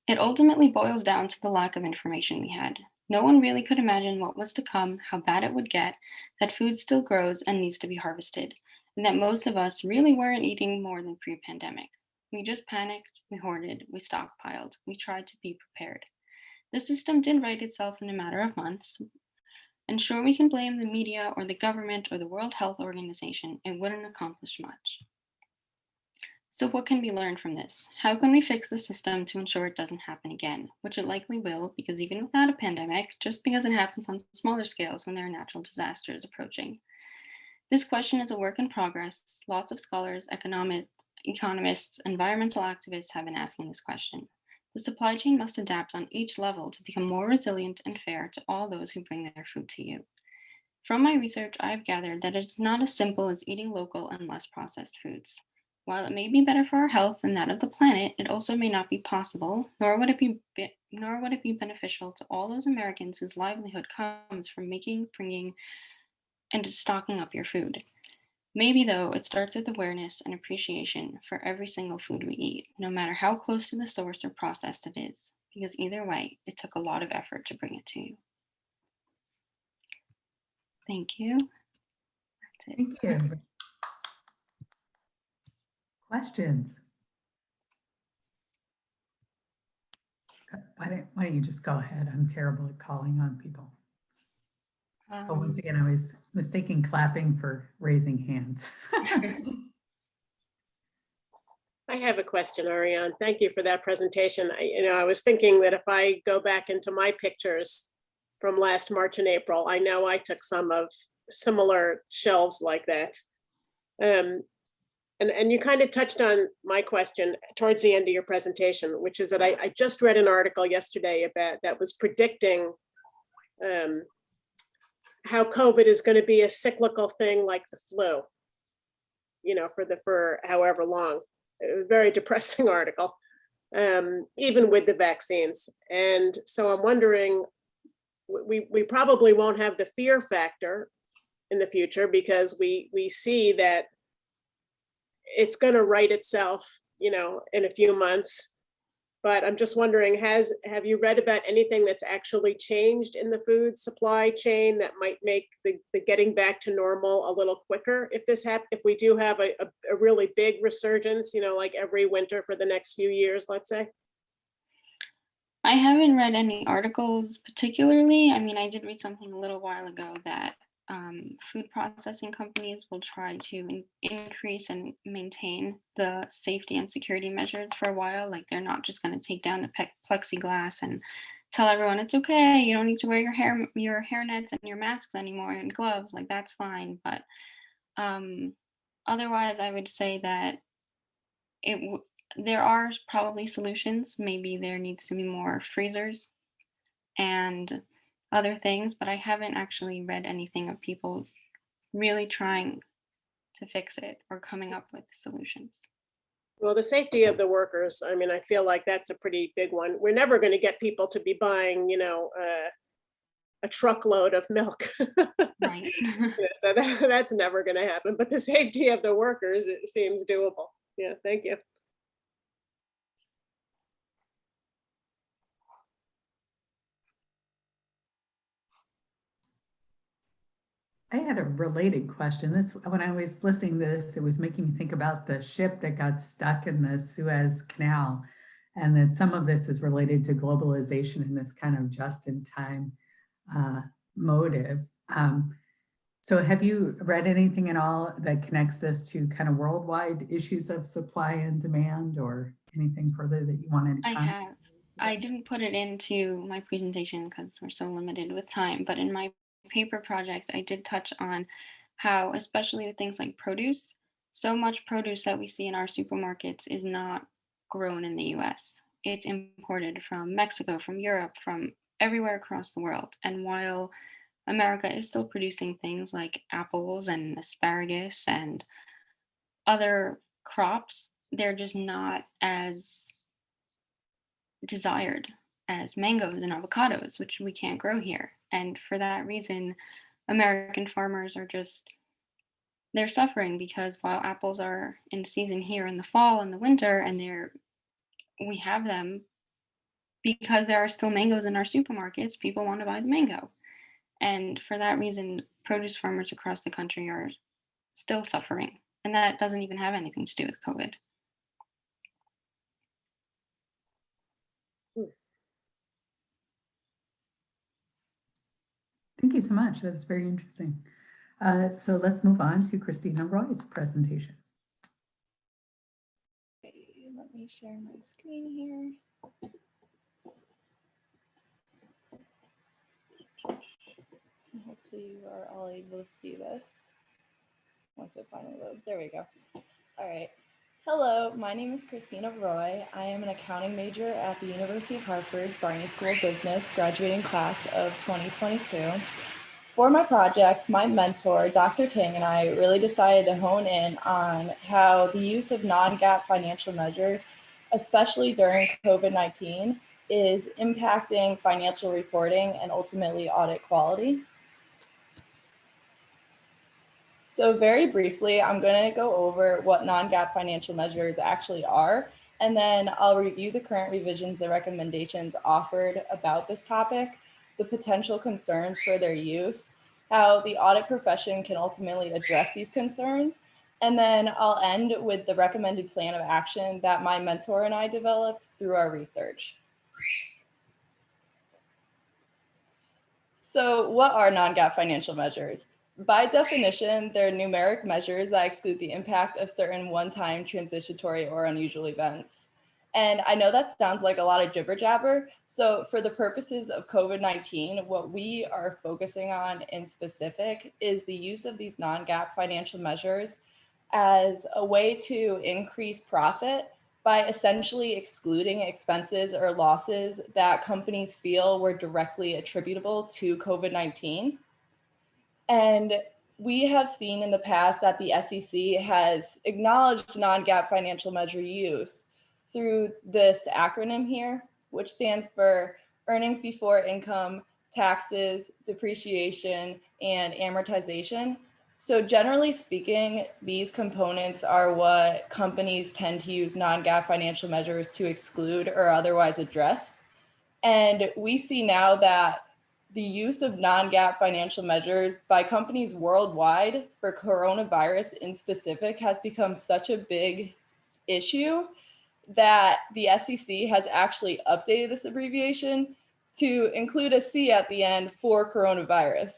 It ultimately boils down to the lack of information we had. No one really could imagine what was to come, how bad it would get, that food still grows and needs to be harvested, and that most of us really weren't eating more than pre-pandemic. We just panicked, we hoarded, we stockpiled, we tried to be prepared. The system did right itself in a matter of months. And sure, we can blame the media or the government or the World Health Organization, it wouldn't accomplish much. So what can we learn from this? How can we fix the system to ensure it doesn't happen again? Which it likely will, because even without a pandemic, just because it happens on smaller scales when there are natural disasters approaching. This question is a work in progress. Lots of scholars, economists, environmental activists have been asking this question. The supply chain must adapt on each level to become more resilient and fair to all those who bring their food to you. From my research, I have gathered that it's not as simple as eating local and less processed foods. While it may be better for our health and that of the planet, it also may not be possible, nor would it be beneficial to all those Americans whose livelihood comes from making, bringing, and stocking up your food. Maybe, though, it starts with awareness and appreciation for every single food we eat, no matter how close to the source or processed it is, because either way, it took a lot of effort to bring it to you. Thank you. That's it. Thank you. Questions? Why don't you just go ahead? I'm terrible at calling on people. But once again, I was mistaking clapping for raising hands. I have a question, Arianne. Thank you for that presentation. I was thinking that if I go back into my pictures from last March and April, I know I took some of similar shelves like that. And you kind of touched on my question towards the end of your presentation, which is that I just read an article yesterday about that was predicting how COVID is going to be a cyclical thing like the flu, for however long. A very depressing article, even with the vaccines. And so I'm wondering, we probably won't have the fear factor in the future because we see that it's going to right itself, in a few months. But I'm just wondering, have you read about anything that's actually changed in the food supply chain that might make the getting back to normal a little quicker if we do have a really big resurgence, like every winter for the next few years, let's say? I haven't read any articles particularly. I mean, I did read something a little while ago that food processing companies will try to increase and maintain the safety and security measures for a while. Like they're not just going to take down the plexiglass and tell everyone it's okay, you don't need to wear your hairnets and your masks anymore and gloves, like that's fine. But otherwise, I would say that there are probably solutions. Maybe there needs to be more freezers and other things, but I haven't actually read anything of people really trying to fix it or coming up with solutions. Well, the safety of the workers, I mean, I feel like that's a pretty big one. We're never going to get people to be buying, a truckload of milk. Right. So that's never going to happen. But the safety of the workers, it seems doable. Yeah, thank you. I had a related question. When I was listening to this, it was making me think about the ship that got stuck in the Suez Canal, and that some of this is related to globalization and this kind of just-in-time motive. So have you read anything at all that connects this to kind of worldwide issues of supply and demand, or anything further that you wanted to I comment? have. I didn't put it into my presentation because we're so limited with time, but in my paper project, I did touch on how, especially with things like produce, so much produce that we see in our supermarkets is not grown in the US. It's imported from Mexico, from Europe, from everywhere across the world. And while America is still producing things like apples and asparagus and other crops, they're just not as desired as mangoes and avocados, which we can't grow here. And for that reason, American farmers are just, they're suffering because while apples are in season here in the fall and the winter, and we have them because there are still mangoes in our supermarkets, people want to buy the mango. And for that reason, produce farmers across the country are still suffering. And that doesn't even have anything to do with COVID. Thank you so much. That was very interesting. So let's move on to Christina Roy's presentation. Okay, let me share my screen here. Hopefully you are all able to see this. Once it finally loads, there we go. All right. Hello, my name is Christina Roy. I am an accounting major at the University of Hartford's Barney School of Business, graduating class of 2022. For my project, my mentor, Dr. Ting, and I really decided to hone in on how the use of non-GAAP financial measures, especially during COVID-19, is impacting financial reporting and ultimately audit quality. So very briefly, I'm going to go over what non-GAAP financial measures actually are, and then I'll review the current revisions and recommendations offered about this topic, the potential concerns for their use, how the audit profession can ultimately address these concerns, and then I'll end with the recommended plan of action that my mentor and I developed through our research. So what are non-GAAP financial measures? By definition, they're numeric measures that exclude the impact of certain one-time transitory or unusual events. And I know that sounds like a lot of jibber jabber. So for the purposes of COVID-19, what we are focusing on in specific is the use of these non-GAAP financial measures as a way to increase profit by essentially excluding expenses or losses that companies feel were directly attributable to COVID-19. And we have seen in the past that the SEC has acknowledged non-GAAP financial measure use through this acronym here, which stands for earnings before income, taxes, depreciation, and amortization. So generally speaking, these components are what companies tend to use non-GAAP financial measures to exclude or otherwise address. And we see now that the use of non-GAAP financial measures by companies worldwide for coronavirus in specific has become such a big issue that the SEC has actually updated this abbreviation to include a C at the end for coronavirus.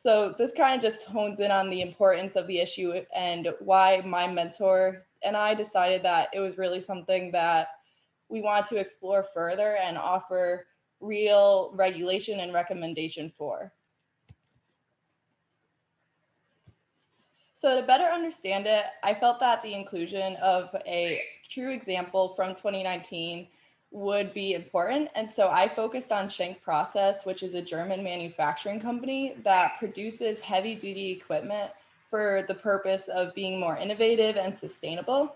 So this kind of just hones in on the importance of the issue and why my mentor and I decided that it was really something that we want to explore further and offer real regulation and recommendation for. So to better understand it, I felt that the inclusion of a true example from 2019 would be important. And so I focused on Schenck Process, which is a German manufacturing company that produces heavy duty equipment for the purpose of being more innovative and sustainable.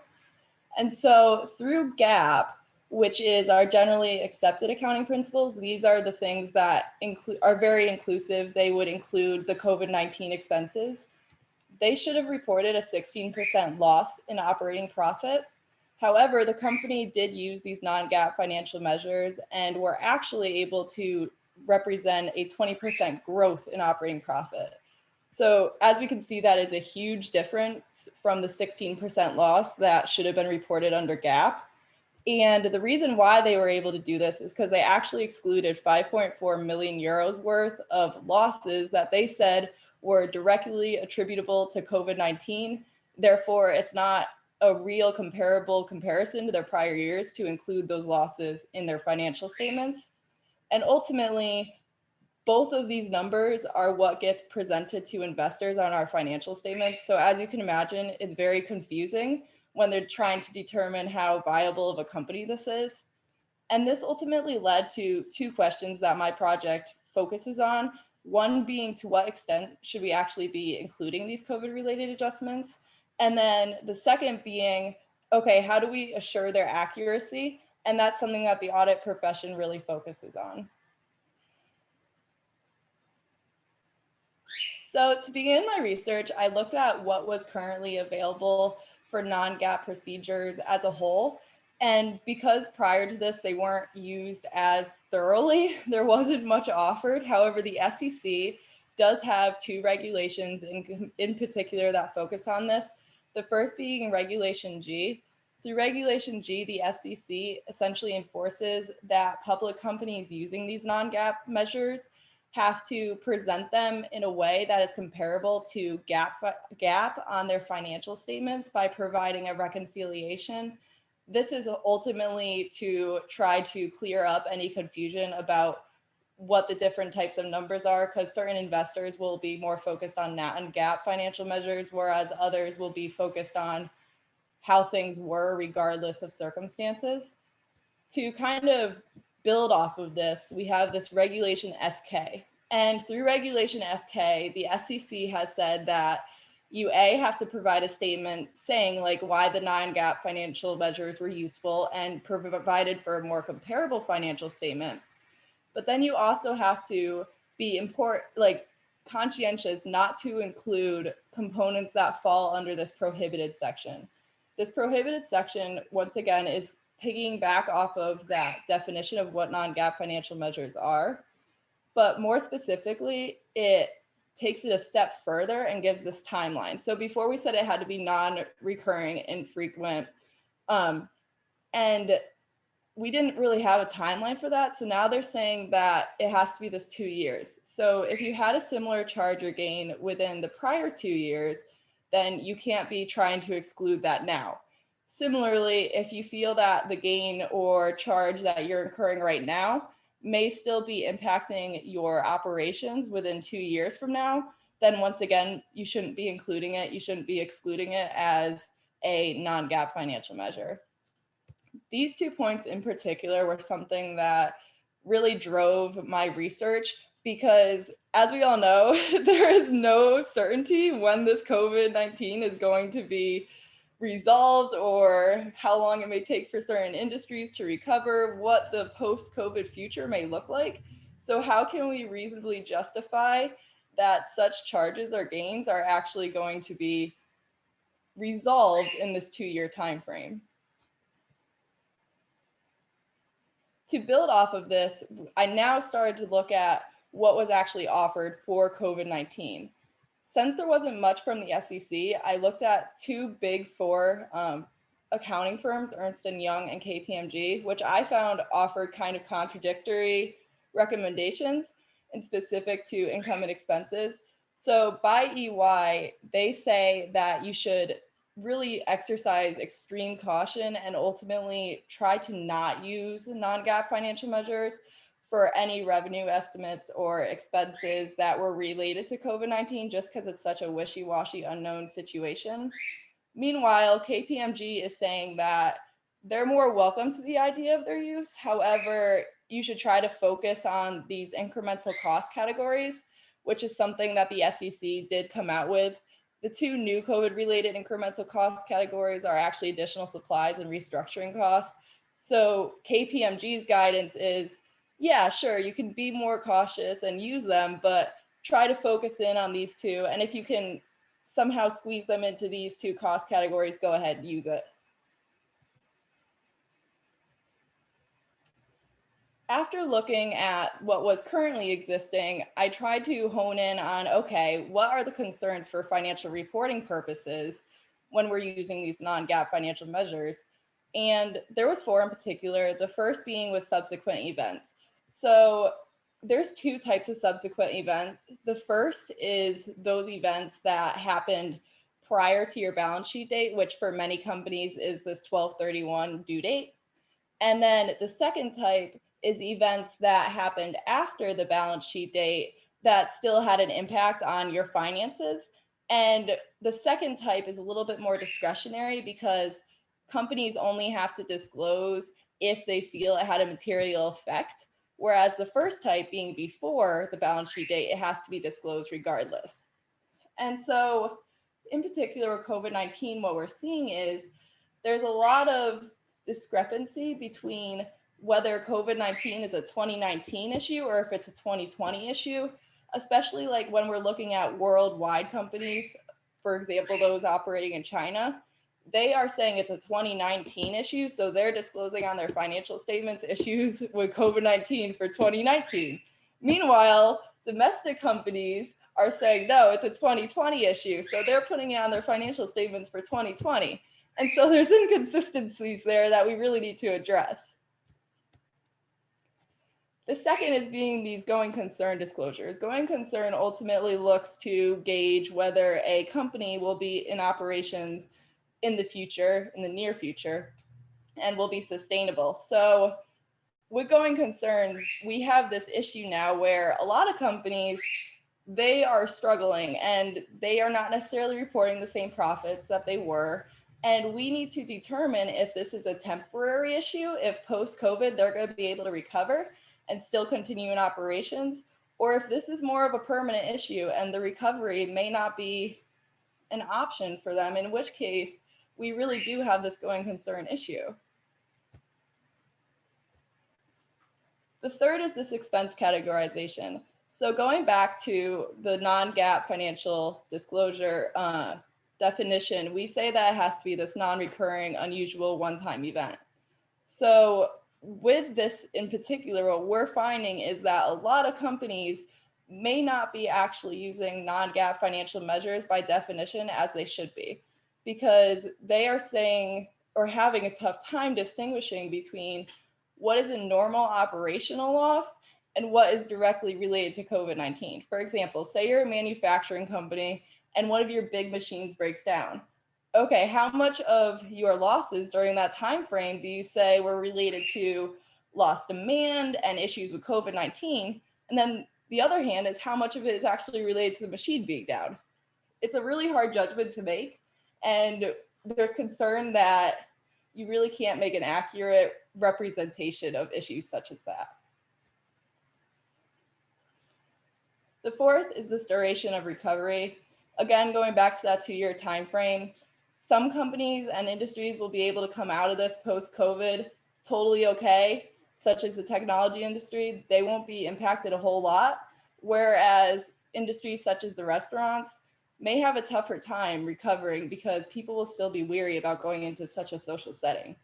And so through GAAP, which is our generally accepted accounting principles, these are the things that are very inclusive. They would include the COVID-19 expenses. They should have reported a 16% loss in operating profit. However, the company did use these non-GAAP financial measures and were actually able to represent a 20% growth in operating profit. So as we can see, that is a huge difference from the 16% loss that should have been reported under GAAP. And the reason why they were able to do this is because they actually excluded 5.4 million euros worth of losses that they said were directly attributable to COVID-19. Therefore, it's not a real comparable comparison to their prior years to include those losses in their financial statements. And ultimately, both of these numbers are what gets presented to investors on our financial statements. So as you can imagine, it's very confusing when they're trying to determine how viable of a company this is. And this ultimately led to two questions that my project focuses on. One being, to what extent should we actually be including these COVID-related adjustments? And then the second being, okay, how do we assure their accuracy? And that's something that the audit profession really focuses on. So to begin my research, I looked at what was currently available for non-GAAP procedures as a whole. And because prior to this, they weren't used as thoroughly, there wasn't much offered. However, the SEC does have two regulations in particular that focus on this. The first being Regulation G. Through Regulation G, the SEC essentially enforces that public companies using these non-GAAP measures have to present them in a way that is comparable to GAAP on their financial statements by providing a reconciliation. This is ultimately to try to clear up any confusion about what the different types of numbers are, because certain investors will be more focused on non-GAAP financial measures, whereas others will be focused on how things were regardless of circumstances. To kind of build off of this, we have this Regulation SK. And through Regulation SK, the SEC has said that you have to provide a statement saying like why the non-GAAP financial measures were useful and provided for a more comparable financial statement. But then you also have to be conscientious not to include components that fall under this prohibited section. This prohibited section, once again, is piggying back off of that definition of what non-GAAP financial measures are. But more specifically, it takes it a step further and gives this timeline. So before we said it had to be non-recurring, infrequent, and we didn't really have a timeline for that. So now they're saying that it has to be this 2 years. So if you had a similar charge or gain within the prior 2 years, then you can't be trying to exclude that now. Similarly, if you feel that the gain or charge that you're incurring right now may still be impacting your operations within 2 years from now, then once again, you shouldn't be including it. You shouldn't be excluding it as a non-GAAP financial measure. These 2 points in particular were something that really drove my research because, as we all know, there is no certainty when this COVID-19 is going to be resolved or how long it may take for certain industries to recover, what the post-COVID future may look like. So how can we reasonably justify that such charges or gains are actually going to be resolved in this 2-year time frame? To build off of this, I now started to look at what was actually offered for COVID-19. Since there wasn't much from the SEC, I looked at 2 big 4 accounting firms, Ernst & Young and KPMG, which I found offered kind of contradictory recommendations and specific to income and expenses. So by EY, they say that you should really exercise extreme caution and ultimately try to not use non-GAAP financial measures for any revenue estimates or expenses that were related to COVID-19, just because it's such a wishy-washy unknown situation. Meanwhile, KPMG is saying that they're more welcome to the idea of their use. However, you should try to focus on these incremental cost categories, which is something that the SEC did come out with. The 2 new COVID-related incremental cost categories are actually additional supplies and restructuring costs. So KPMG's guidance is, yeah, sure, you can be more cautious and use them, but try to focus in on these 2. And if you can somehow squeeze them into these 2 cost categories, go ahead and use it. After looking at what was currently existing, I tried to hone in on, okay, what are the concerns for financial reporting purposes when we're using these non-GAAP financial measures? And there was 4 in particular, the first being with subsequent events. So there's 2 types of subsequent events. The first is those events that happened prior to your balance sheet date, which for many companies is this 12/31 due date. And then the second type is events that happened after the balance sheet date that still had an impact on your finances. And the second type is a little bit more discretionary because companies only have to disclose if they feel it had a material effect. Whereas the first type, being before the balance sheet date, it has to be disclosed regardless. And so in particular with COVID-19, what we're seeing is there's a lot of discrepancy between whether COVID-19 is a 2019 issue or if it's a 2020 issue, especially like when we're looking at worldwide companies, for example, those operating in China, they are saying it's a 2019 issue. So they're disclosing on their financial statements issues with COVID-19 for 2019. Meanwhile, domestic companies are saying, no, it's a 2020 issue. So they're putting it on their financial statements for 2020. And so there's inconsistencies there that we really need to address. The second is being these going concern disclosures. Going concern ultimately looks to gauge whether a company will be in operations in the future, in the near future, and will be sustainable. So with going concerns, we have this issue now where a lot of companies, they are struggling and they are not necessarily reporting the same profits that they were. And we need to determine if this is a temporary issue, if post-COVID they're going to be able to recover and still continue in operations, or if this is more of a permanent issue and the recovery may not be an option for them, in which case we really do have this going concern issue. The third is this expense categorization. So going back to the non-GAAP financial disclosure definition, we say that it has to be this non-recurring, unusual, one-time event. So with this in particular, what we're finding is that a lot of companies may not be actually using non-GAAP financial measures by definition as they should be, because they are saying or having a tough time distinguishing between what is a normal operational loss and what is directly related to COVID-19. For example, say you're a manufacturing company and one of your big machines breaks down. Okay, how much of your losses during that time frame do you say were related to lost demand and issues with COVID-19? And then the other hand is how much of it is actually related to the machine being down. It's a really hard judgment to make, and there's concern that you really can't make an accurate representation of issues such as that. The fourth is this duration of recovery. Again, going back to that 2-year time frame, some companies and industries will be able to come out of this post-COVID totally okay, such as the technology industry. They won't be impacted a whole lot, whereas industries such as the restaurants may have a tougher time recovering because people will still be weary about going into such a social setting.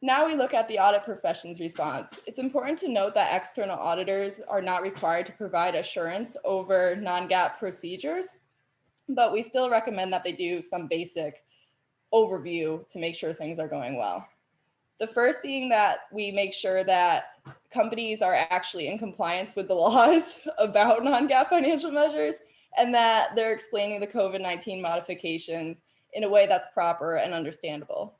Now we look at the audit profession's response. It's important to note that external auditors are not required to provide assurance over non-GAAP procedures, but we still recommend that they do some basic overview to make sure things are going well. The first being that we make sure that companies are actually in compliance with the laws about non-GAAP financial measures and that they're explaining the COVID-19 modifications in a way that's proper and understandable.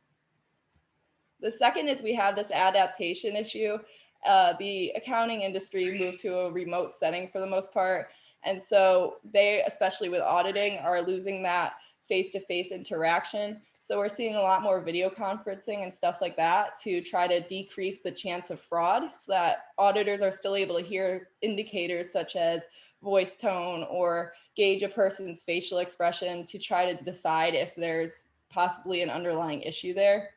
The second is we have this adaptation issue. The accounting industry moved to a remote setting for the most part. And so they, especially with auditing, are losing that face-to-face interaction. So we're seeing a lot more video conferencing and stuff like that to try to decrease the chance of fraud so that auditors are still able to hear indicators such as voice tone or gauge a person's facial expression to try to decide if there's possibly an underlying issue there.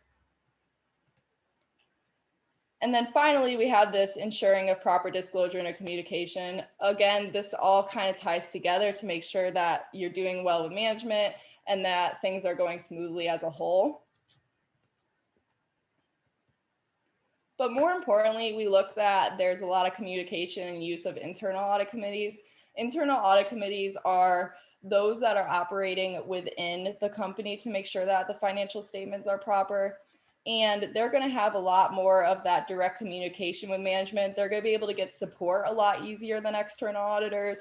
And then finally, we have this ensuring of proper disclosure and communication. Again, this all kind of ties together to make sure that you're doing well with management and that things are going smoothly as a whole. But more importantly, we look that there's a lot of communication and use of internal audit committees. Internal audit committees are those that are operating within the company to make sure that the financial statements are proper. And they're going to have a lot more of that direct communication with management. They're going to be able to get support a lot easier than external auditors.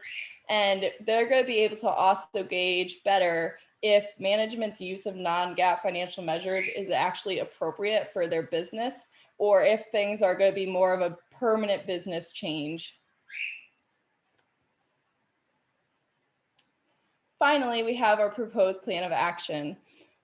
And they're going to be able to also gauge better if management's use of non-GAAP financial measures is actually appropriate for their business, or if things are going to be more of a permanent business change. Finally, we have our proposed plan of action.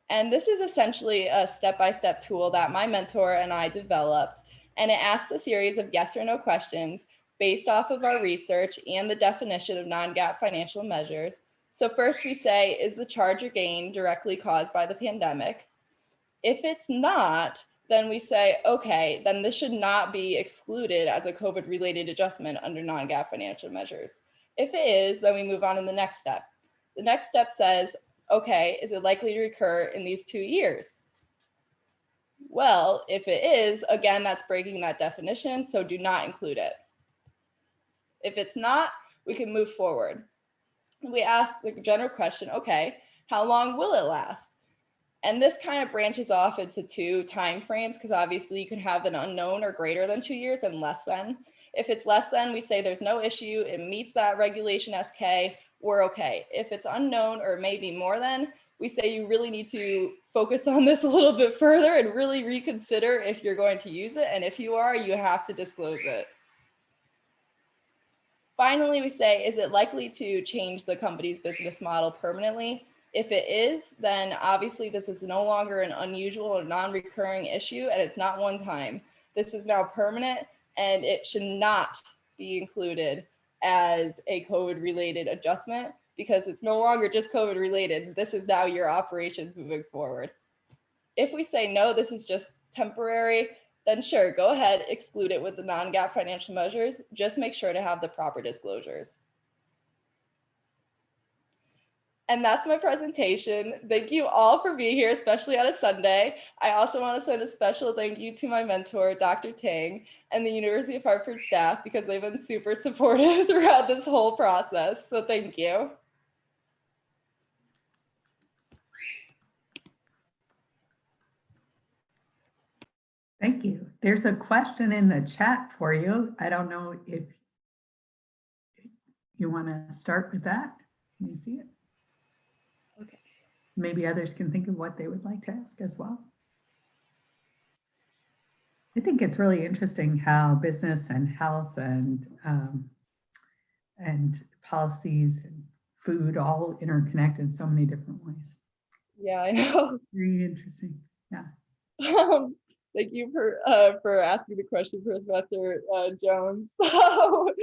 And this is essentially a step-by-step tool that my mentor and I developed. And it asks a series of yes or no questions based off of our research and the definition of non-GAAP financial measures. So first we say, is the charge or gain directly caused by the pandemic? If it's not, then we say, okay, then this should not be excluded as a COVID-related adjustment under non-GAAP financial measures. If it is, then we move on to the next step. The next step says, okay, is it likely to recur in these 2 years? Well, if it is, again, that's breaking that definition, so do not include it. If it's not, we can move forward. We ask the general question, okay, how long will it last? And this kind of branches off into 2 time frames, because obviously you can have an unknown or greater than 2 years and less than. If it's less than, we say there's no issue, it meets that regulation SK, we're okay. If it's unknown or maybe more than, we say you really need to focus on this a little bit further and really reconsider if you're going to use it. And if you are, you have to disclose it. Finally, we say, is it likely to change the company's business model permanently? If it is, then obviously this is no longer an unusual or non-recurring issue, and it's not one time. This is now permanent, and it should not be included as a COVID-related adjustment, because it's no longer just COVID-related. This is now your operations moving forward. If we say, no, this is just temporary, then sure, go ahead, exclude it with the non-GAAP financial measures. Just make sure to have the proper disclosures. And that's my presentation. Thank you all for being here, especially on a Sunday. I also want to send a special thank you to my mentor, Dr. Tang, and the University of Hartford staff, because they've been super supportive throughout this whole process. So thank you. Thank you. There's a question in the chat for you. I don't know if you want to start with that. Can you see it? Okay. Maybe others can think of what they would like to ask as well. I think it's really interesting how business and health and policies and food all interconnect in so many different ways. Yeah, I know. Very interesting. Yeah. Thank you for asking the question, Professor Jones. So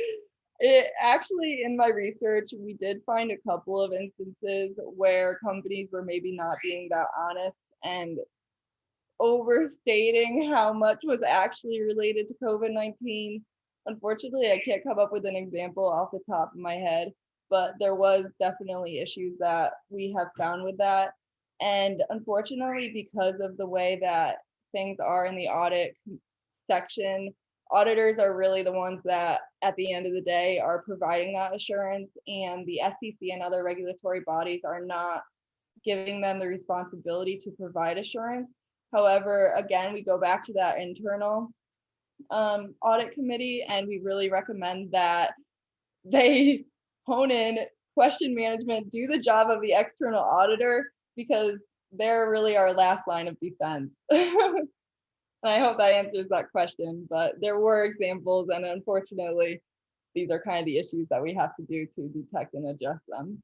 it actually, in my research, we did find a couple of instances where companies were maybe not being that honest and overstating how much was actually related to COVID-19. Unfortunately, I can't come up with an example off the top of my head, but there was definitely issues that we have found with that. And unfortunately, because of the way that things are in the audit section, auditors are really the ones that at the end of the day are providing that assurance, and the SEC and other regulatory bodies are not giving them the responsibility to provide assurance. However, again, we go back to that internal audit committee, and we really recommend that they hone in, question management, do the job of the external auditor, because they're really our last line of defense. I hope that answers that question, but there were examples, and unfortunately, these are kind of the issues that we have to do to detect and address them.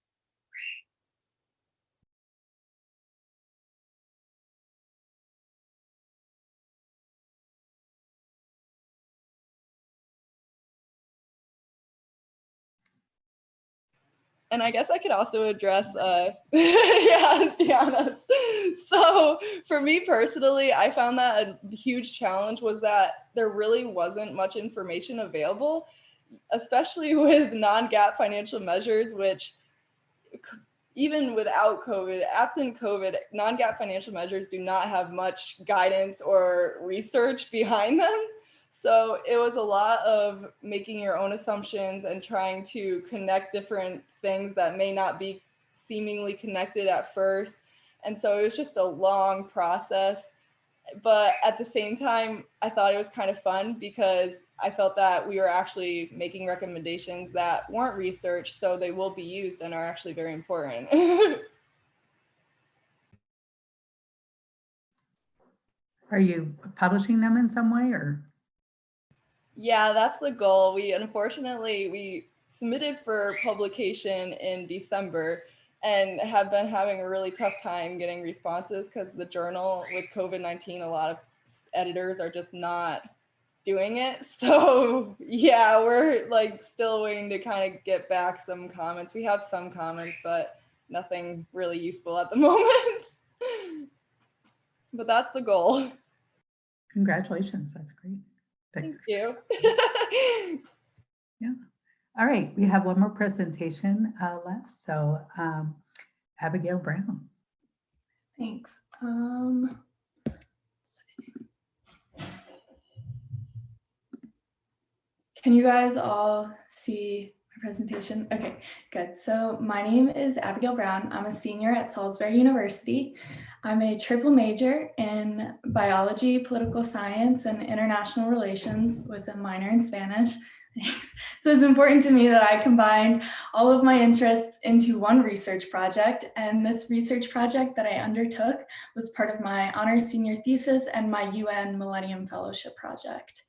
And I guess I could also address, yeah, let's be honest. So for me personally, I found that a huge challenge was that there really wasn't much information available, especially with non-GAAP financial measures, which even without COVID, absent COVID, non-GAAP financial measures do not have much guidance or research behind them. So it was a lot of making your own assumptions and trying to connect different things that may not be seemingly connected at first. And so it was just a long process. But at the same time, I thought it was kind of fun because I felt that we were actually making recommendations that weren't researched, so they will be used and are actually very important. Are you publishing them in some way or? Yeah, that's the goal. We submitted for publication in December and have been having a really tough time getting responses because the journal with COVID-19, a lot of editors are just not doing it. So yeah, we're like still waiting to kind of get back some comments. We have some comments, but nothing really useful at the moment. But that's the goal. Congratulations, that's great. Thank you. Yeah. All right, we have one more presentation left. So Abigail Brown. Thanks. Can you guys all see my presentation? Okay, good. So my name is Abigail Brown. I'm a senior at Salisbury University. I'm a triple major in biology, political science, and international relations with a minor in Spanish. Thanks. So it's important to me that I combined all of my interests into one research project. And this research project that I undertook was part of my honors senior thesis and my UN Millennium Fellowship project.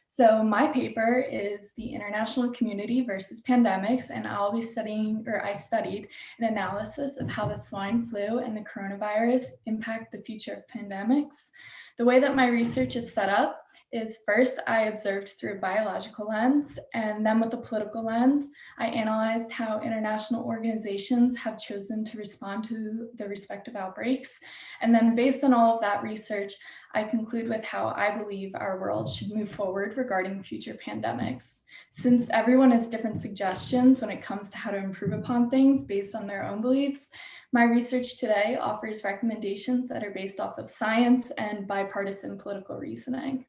So my paper is the international community versus pandemics, and I'll be studying, or I studied an analysis of how the swine flu and the coronavirus impact the future of pandemics. The way that my research is set up is first I observed through a biological lens, and then with a political lens, I analyzed how international organizations have chosen to respond to the respective outbreaks. And then based on all of that research, I conclude with how I believe our world should move forward regarding future pandemics. Since everyone has different suggestions when it comes to how to improve upon things based on their own beliefs, my research today offers recommendations that are based off of science and bipartisan political reasoning.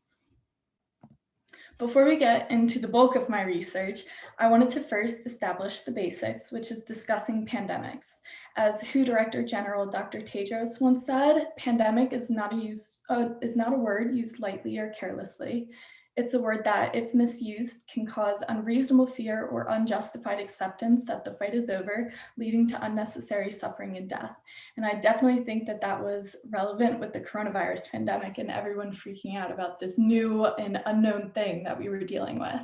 Before we get into the bulk of my research, I wanted to first establish the basics, which is discussing pandemics. As WHO Director General Dr. Tedros once said, pandemic is not a word used lightly or carelessly. It's a word that, if misused, can cause unreasonable fear or unjustified acceptance that the fight is over, leading to unnecessary suffering and death. And I definitely think that that was relevant with the coronavirus pandemic and everyone freaking out about this new and unknown thing that we were dealing with.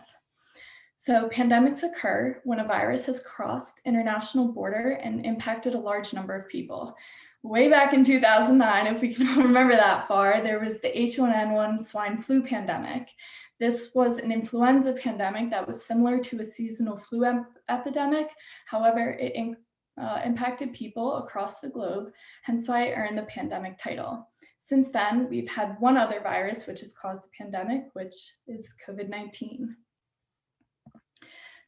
So pandemics occur when a virus has crossed international border and impacted a large number of people. Way back in 2009, if we can remember that far, there was the H1N1 swine flu pandemic. This was an influenza pandemic that was similar to a seasonal flu epidemic. However, it impacted people across the globe, hence why I earned the pandemic title. Since then, we've had one other virus which has caused the pandemic, which is COVID-19.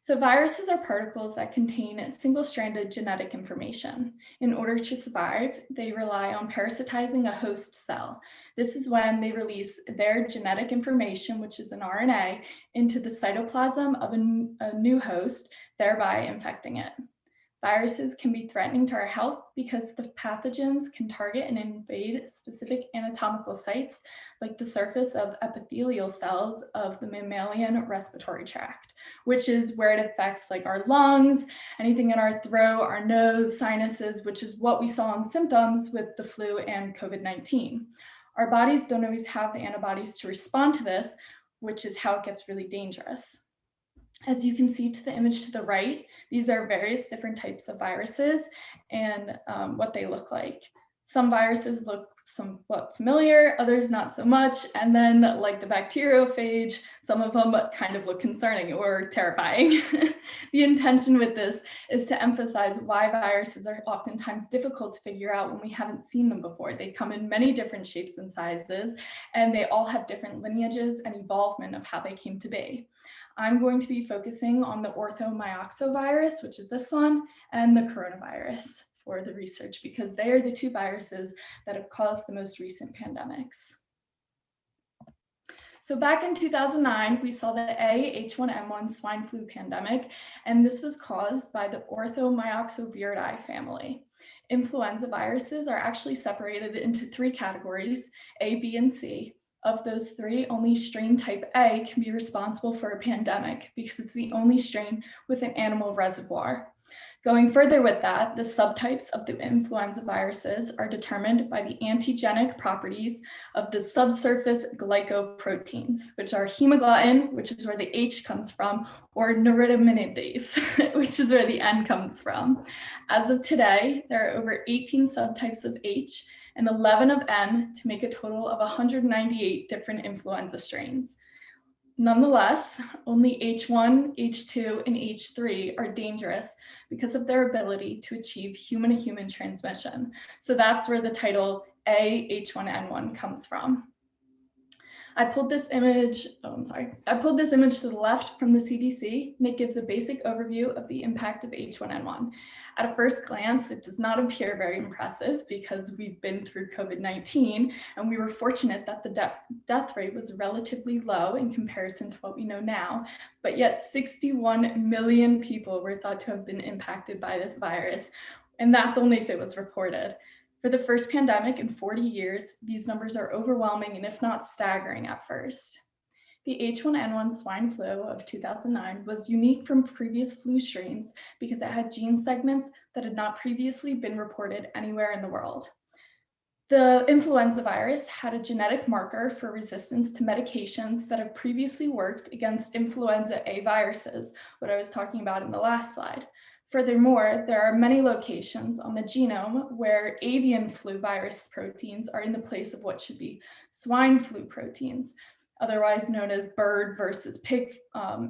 So viruses are particles that contain single-stranded genetic information. In order to survive, they rely on parasitizing a host cell. This is when they release their genetic information, which is an RNA, into the cytoplasm of a new host, thereby infecting it. Viruses can be threatening to our health because the pathogens can target and invade specific anatomical sites, like the surface of epithelial cells of the mammalian respiratory tract, which is where it affects like our lungs, anything in our throat, our nose, sinuses, which is what we saw in symptoms with the flu and COVID-19. Our bodies don't always have the antibodies to respond to this, which is how it gets really dangerous. As you can see to the image to the right, these are various different types of viruses and what they look like. Some viruses look somewhat familiar, others not so much. And then like the bacteriophage, some of them kind of look concerning or terrifying. The intention with this is to emphasize why viruses are oftentimes difficult to figure out when we haven't seen them before. They come in many different shapes and sizes, and they all have different lineages and evolvement of how they came to be. I'm going to be focusing on the orthomyxovirus, which is this one, and the coronavirus for the research, because they are the two viruses that have caused the most recent pandemics. So back in 2009, we saw the H1N1 swine flu pandemic, and this was caused by the Orthomyxoviridae family. Influenza viruses are actually separated into 3 categories, A, B, and C. Of those 3, only strain type A can be responsible for a pandemic because it's the only strain with an animal reservoir. Going further with that, the subtypes of the influenza viruses are determined by the antigenic properties of the subsurface glycoproteins, which are hemagglutinin, which is where the H comes from, or neuraminidase, which is where the N comes from. As of today, there are over 18 subtypes of H and 11 of N to make a total of 198 different influenza strains. Nonetheless, only H1, H2, and H3 are dangerous because of their ability to achieve human-to-human transmission. So that's where the title H1N1 comes from. I pulled this image to the left from the CDC, and it gives a basic overview of the impact of H1N1. At a first glance, it does not appear very impressive because we've been through COVID-19, and we were fortunate that the death rate was relatively low in comparison to what we know now, but yet 61 million people were thought to have been impacted by this virus, and that's only if it was reported. For the first pandemic in 40 years, these numbers are overwhelming and if not staggering at first. The H1N1 swine flu of 2009 was unique from previous flu strains because it had gene segments that had not previously been reported anywhere in the world. The influenza virus had a genetic marker for resistance to medications that have previously worked against influenza A viruses, what I was talking about in the last slide. Furthermore, there are many locations on the genome where avian flu virus proteins are in the place of what should be swine flu proteins, otherwise known as bird versus pig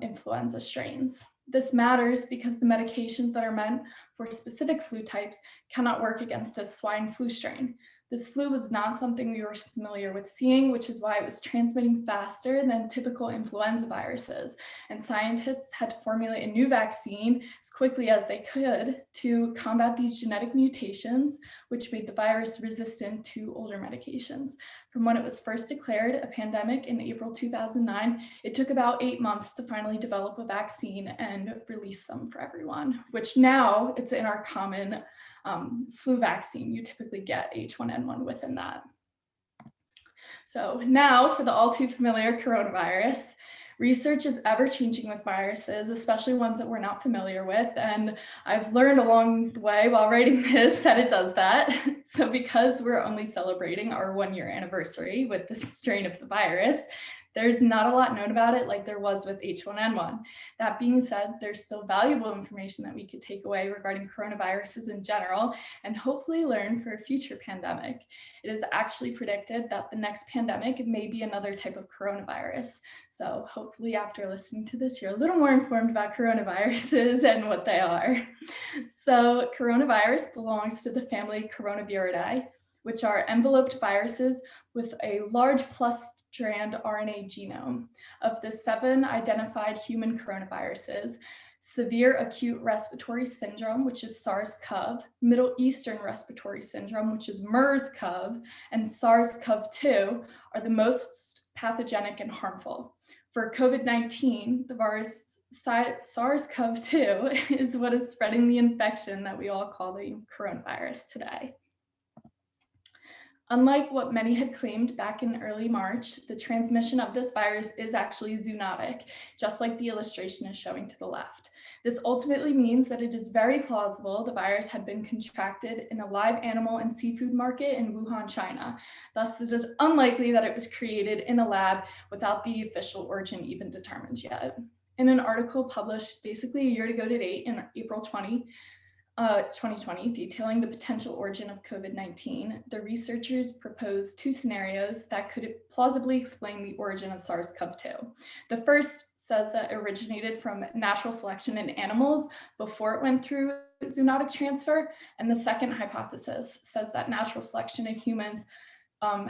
influenza strains. This matters because the medications that are meant for specific flu types cannot work against this swine flu strain. This flu was not something we were familiar with seeing, which is why it was transmitting faster than typical influenza viruses. And scientists had to formulate a new vaccine as quickly as they could to combat these genetic mutations, which made the virus resistant to older medications. From when it was first declared a pandemic in April 2009, it took about 8 months to finally develop a vaccine and release them for everyone, which now it's in our common flu vaccine. You typically get H1N1 within that. So now for the all too familiar coronavirus. Research is ever changing with viruses, especially ones that we're not familiar with. And I've learned along the way while writing this that it does that. So because we're only celebrating our 1-year anniversary with this strain of the virus, there's not a lot known about it like there was with H1N1. That being said, there's still valuable information that we could take away regarding coronaviruses in general and hopefully learn for a future pandemic. It is actually predicted that the next pandemic may be another type of coronavirus. So hopefully after listening to this, you're a little more informed about coronaviruses and what they are. So coronavirus belongs to the family Coronaviridae, which are enveloped viruses with a large plus-strand RNA genome. Of the 7 identified human coronaviruses, severe acute respiratory syndrome, which is SARS-CoV, Middle Eastern respiratory syndrome, which is MERS-CoV, and SARS-CoV-2 are the most pathogenic and harmful. For COVID-19, the virus SARS-CoV-2 is what is spreading the infection that we all call the coronavirus today. Unlike what many had claimed back in early March, the transmission of this virus is actually zoonotic, just like the illustration is showing to the left. This ultimately means that it is very plausible the virus had been contracted in a live animal and seafood market in Wuhan, China. Thus, it is unlikely that it was created in a lab without the official origin even determined yet. In an article published basically a year to go to date in April 2020, detailing the potential origin of COVID-19, the researchers proposed 2 scenarios that could plausibly explain the origin of SARS-CoV-2. The first says that it originated from natural selection in animals before it went through zoonotic transfer, and the second hypothesis says that natural selection in humans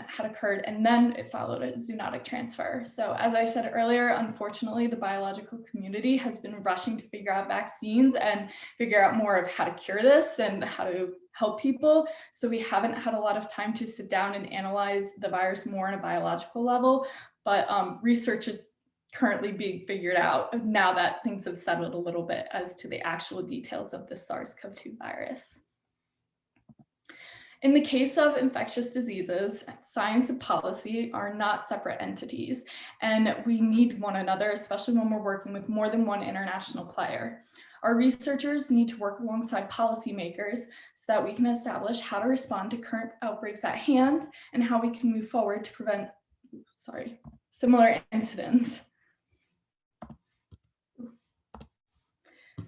had occurred and then it followed a zoonotic transfer. So as I said earlier, unfortunately, the biological community has been rushing to figure out vaccines and figure out more of how to cure this and how to help people. So we haven't had a lot of time to sit down and analyze the virus more on a biological level. but research is currently being figured out now that things have settled a little bit as to the actual details of the SARS-CoV-2 virus. In the case of infectious diseases, science and policy are not separate entities, and we need one another, especially when we're working with more than one international player. Our researchers need to work alongside policymakers so that we can establish how to respond to current outbreaks at hand and how we can move forward to prevent, similar incidents.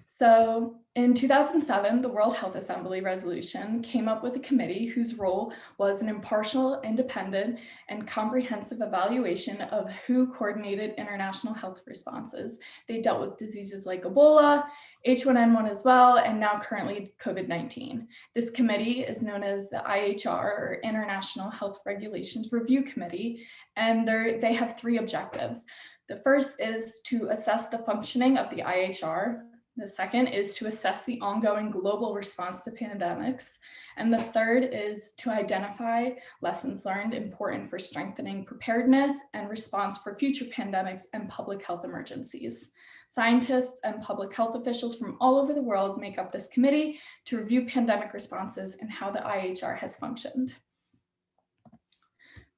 So in 2007, the World Health Assembly resolution came up with a committee whose role was an impartial, independent, and comprehensive evaluation of WHO coordinated international health responses. They dealt with diseases like Ebola, H1N1 as well, and now currently COVID-19. This committee is known as the IHR, or International Health Regulations Review Committee, and they have 3 objectives. The first is to assess the functioning of the IHR. The second is to assess the ongoing global response to pandemics. And the third is to identify lessons learned important for strengthening preparedness and response for future pandemics and public health emergencies. Scientists and public health officials from all over the world make up this committee to review pandemic responses and how the IHR has functioned.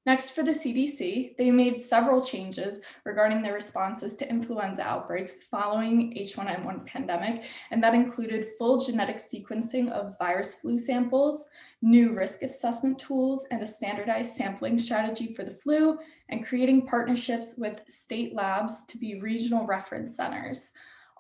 Next, for the CDC, they made several changes regarding their responses to influenza outbreaks following H1N1 pandemic, and that included full genetic sequencing of virus flu samples, new risk assessment tools, and a standardized sampling strategy for the flu, and creating partnerships with state labs to be regional reference centers.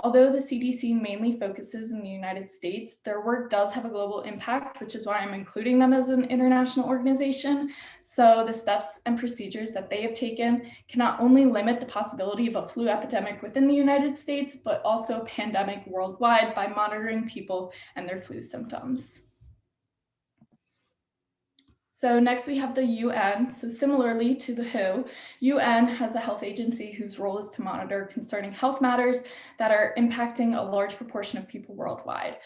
Although the CDC mainly focuses in the United States, their work does have a global impact, which is why I'm including them as an international organization. So the steps and procedures that they have taken can not only limit the possibility of a flu epidemic within the United States, but also a pandemic worldwide by monitoring people and their flu symptoms. So next we have the UN. So similarly to the WHO, UN has a health agency whose role is to monitor concerning health matters that are impacting a large proportion of people worldwide.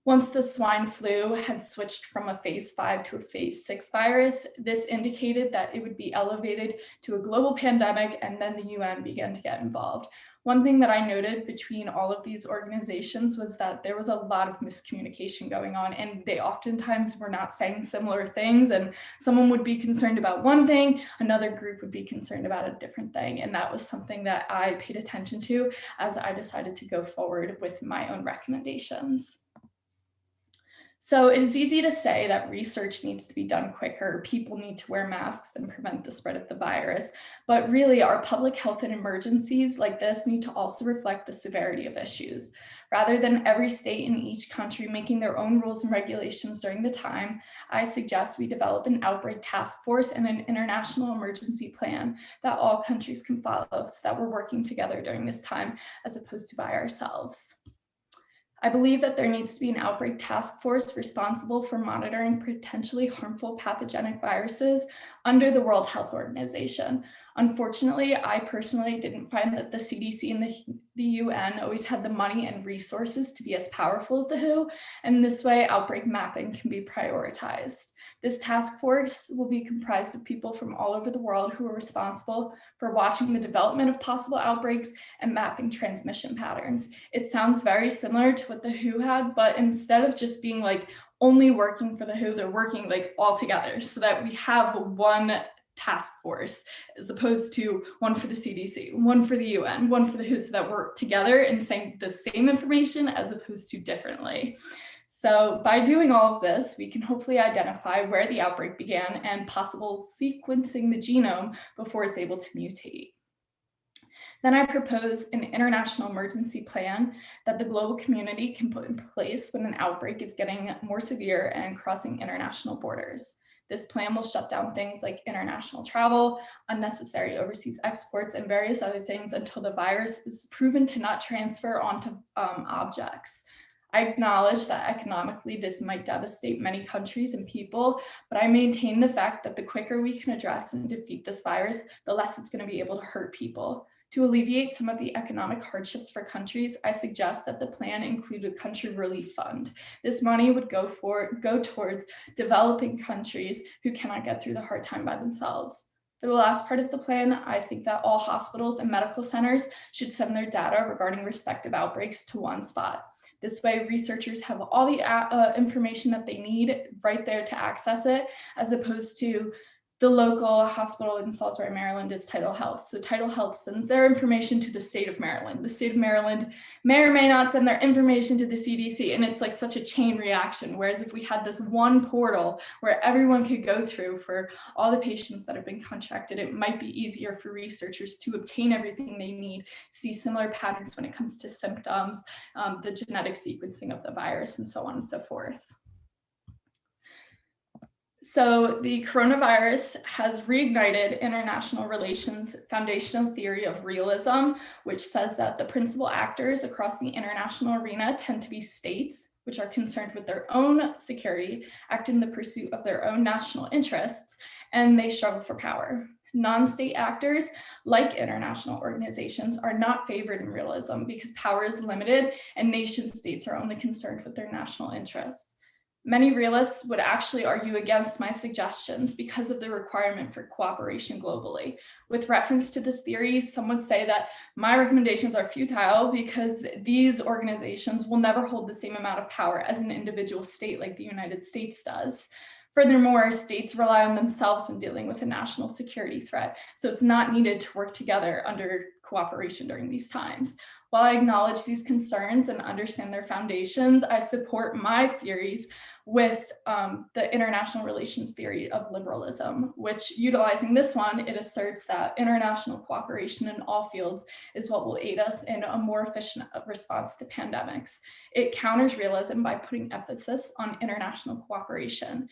Once the swine flu had switched from a phase 5 to a phase 6 virus, this indicated that it would be elevated to a global pandemic, and then the UN began to get involved. One thing that I noted between all of these organizations was that there was a lot of miscommunication going on, and they oftentimes were not saying similar things, and someone would be concerned about one thing, another group would be concerned about a different thing, and that was something that I paid attention to as I decided to go forward with my own recommendations. So it is easy to say that research needs to be done quicker, people need to wear masks and prevent the spread of the virus, but really our public health and emergencies like this need to also reflect the severity of issues. Rather than every state in each country making their own rules and regulations during the time, I suggest we develop an outbreak task force and an international emergency plan that all countries can follow so that we're working together during this time as opposed to by ourselves. I believe that there needs to be an outbreak task force responsible for monitoring potentially harmful pathogenic viruses under the World Health Organization. Unfortunately, I personally didn't find that the CDC and the UN always had the money and resources to be as powerful as the WHO, and this way outbreak mapping can be prioritized. This task force will be comprised of people from all over the world who are responsible for watching the development of possible outbreaks and mapping transmission patterns. It sounds very similar to what the WHO had, but instead of just being like only working for the WHO, they're working like all together so that we have one task force as opposed to one for the CDC, one for the UN, one for the WHO, so that we're together and saying the same information as opposed to differently. So by doing all of this, we can hopefully identify where the outbreak began and possible sequencing the genome before it's able to mutate. Then I propose an international emergency plan that the global community can put in place when an outbreak is getting more severe and crossing international borders. This plan will shut down things like international travel, unnecessary overseas exports, and various other things until the virus is proven to not transfer onto objects. I acknowledge that economically this might devastate many countries and people, but I maintain the fact that the quicker we can address and defeat this virus, the less it's going to be able to hurt people. To alleviate some of the economic hardships for countries, I suggest that the plan include a country relief fund. This money would go towards developing countries who cannot get through the hard time by themselves. For the last part of the plan, I think that all hospitals and medical centers should send their data regarding respective outbreaks to one spot. This way, researchers have all the information that they need right there to access it, as opposed to the local hospital in Salisbury, Maryland is Tidal Health. So Tidal Health sends their information to the state of Maryland. The state of Maryland may or may not send their information to the CDC, and it's like such a chain reaction. Whereas if we had this one portal where everyone could go through for all the patients that have been contracted, it might be easier for researchers to obtain everything they need, see similar patterns when it comes to symptoms, the genetic sequencing of the virus, and so on and so forth. So the coronavirus has reignited international relations foundational theory of realism, which says that the principal actors across the international arena tend to be states, which are concerned with their own security, act in the pursuit of their own national interests, and they struggle for power. Non-state actors, like international organizations, are not favored in realism because power is limited and nation states are only concerned with their national interests. Many realists would actually argue against my suggestions because of the requirement for cooperation globally. With reference to this theory, some would say that my recommendations are futile because these organizations will never hold the same amount of power as an individual state like the United States does. Furthermore, states rely on themselves when dealing with a national security threat, so it's not needed to work together under cooperation during these times. While I acknowledge these concerns and understand their foundations, I support my theories with the international relations theory of liberalism, which, utilizing this one, it asserts that international cooperation in all fields is what will aid us in a more efficient response to pandemics. It counters realism by putting emphasis on international cooperation.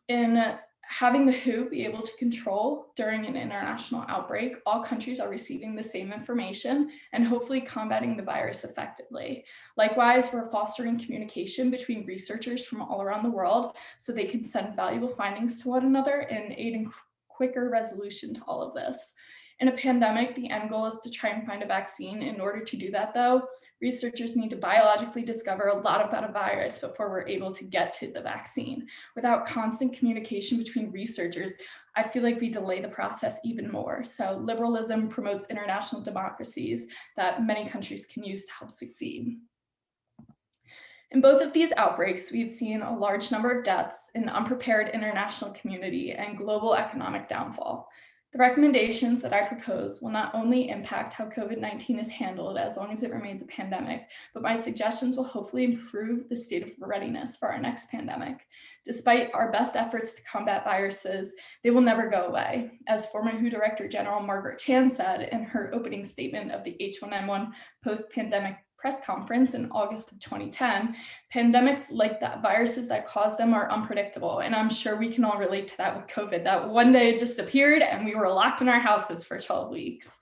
In having the WHO be able to control during an international outbreak, all countries are receiving the same information and hopefully combating the virus effectively. Likewise, we're fostering communication between researchers from all around the world so they can send valuable findings to one another and aid in quicker resolution to all of this. In a pandemic, the end goal is to try and find a vaccine. In order to do that, though, researchers need to biologically discover a lot about a virus before we're able to get to the vaccine. Without constant communication between researchers, I feel like we delay the process even more. So liberalism promotes international democracies that many countries can use to help succeed. In both of these outbreaks, we've seen a large number of deaths, an unprepared international community, and global economic downfall. The recommendations that I propose will not only impact how COVID-19 is handled as long as it remains a pandemic, but my suggestions will hopefully improve the state of readiness for our next pandemic. Despite our best efforts to combat viruses, they will never go away. As former WHO Director General Margaret Chan said in her opening statement of the H1N1 post-pandemic press conference in August of 2010, pandemics like that, viruses that cause them, are unpredictable. And I'm sure we can all relate to that with COVID, that one day it just appeared and we were locked in our houses for 12 weeks.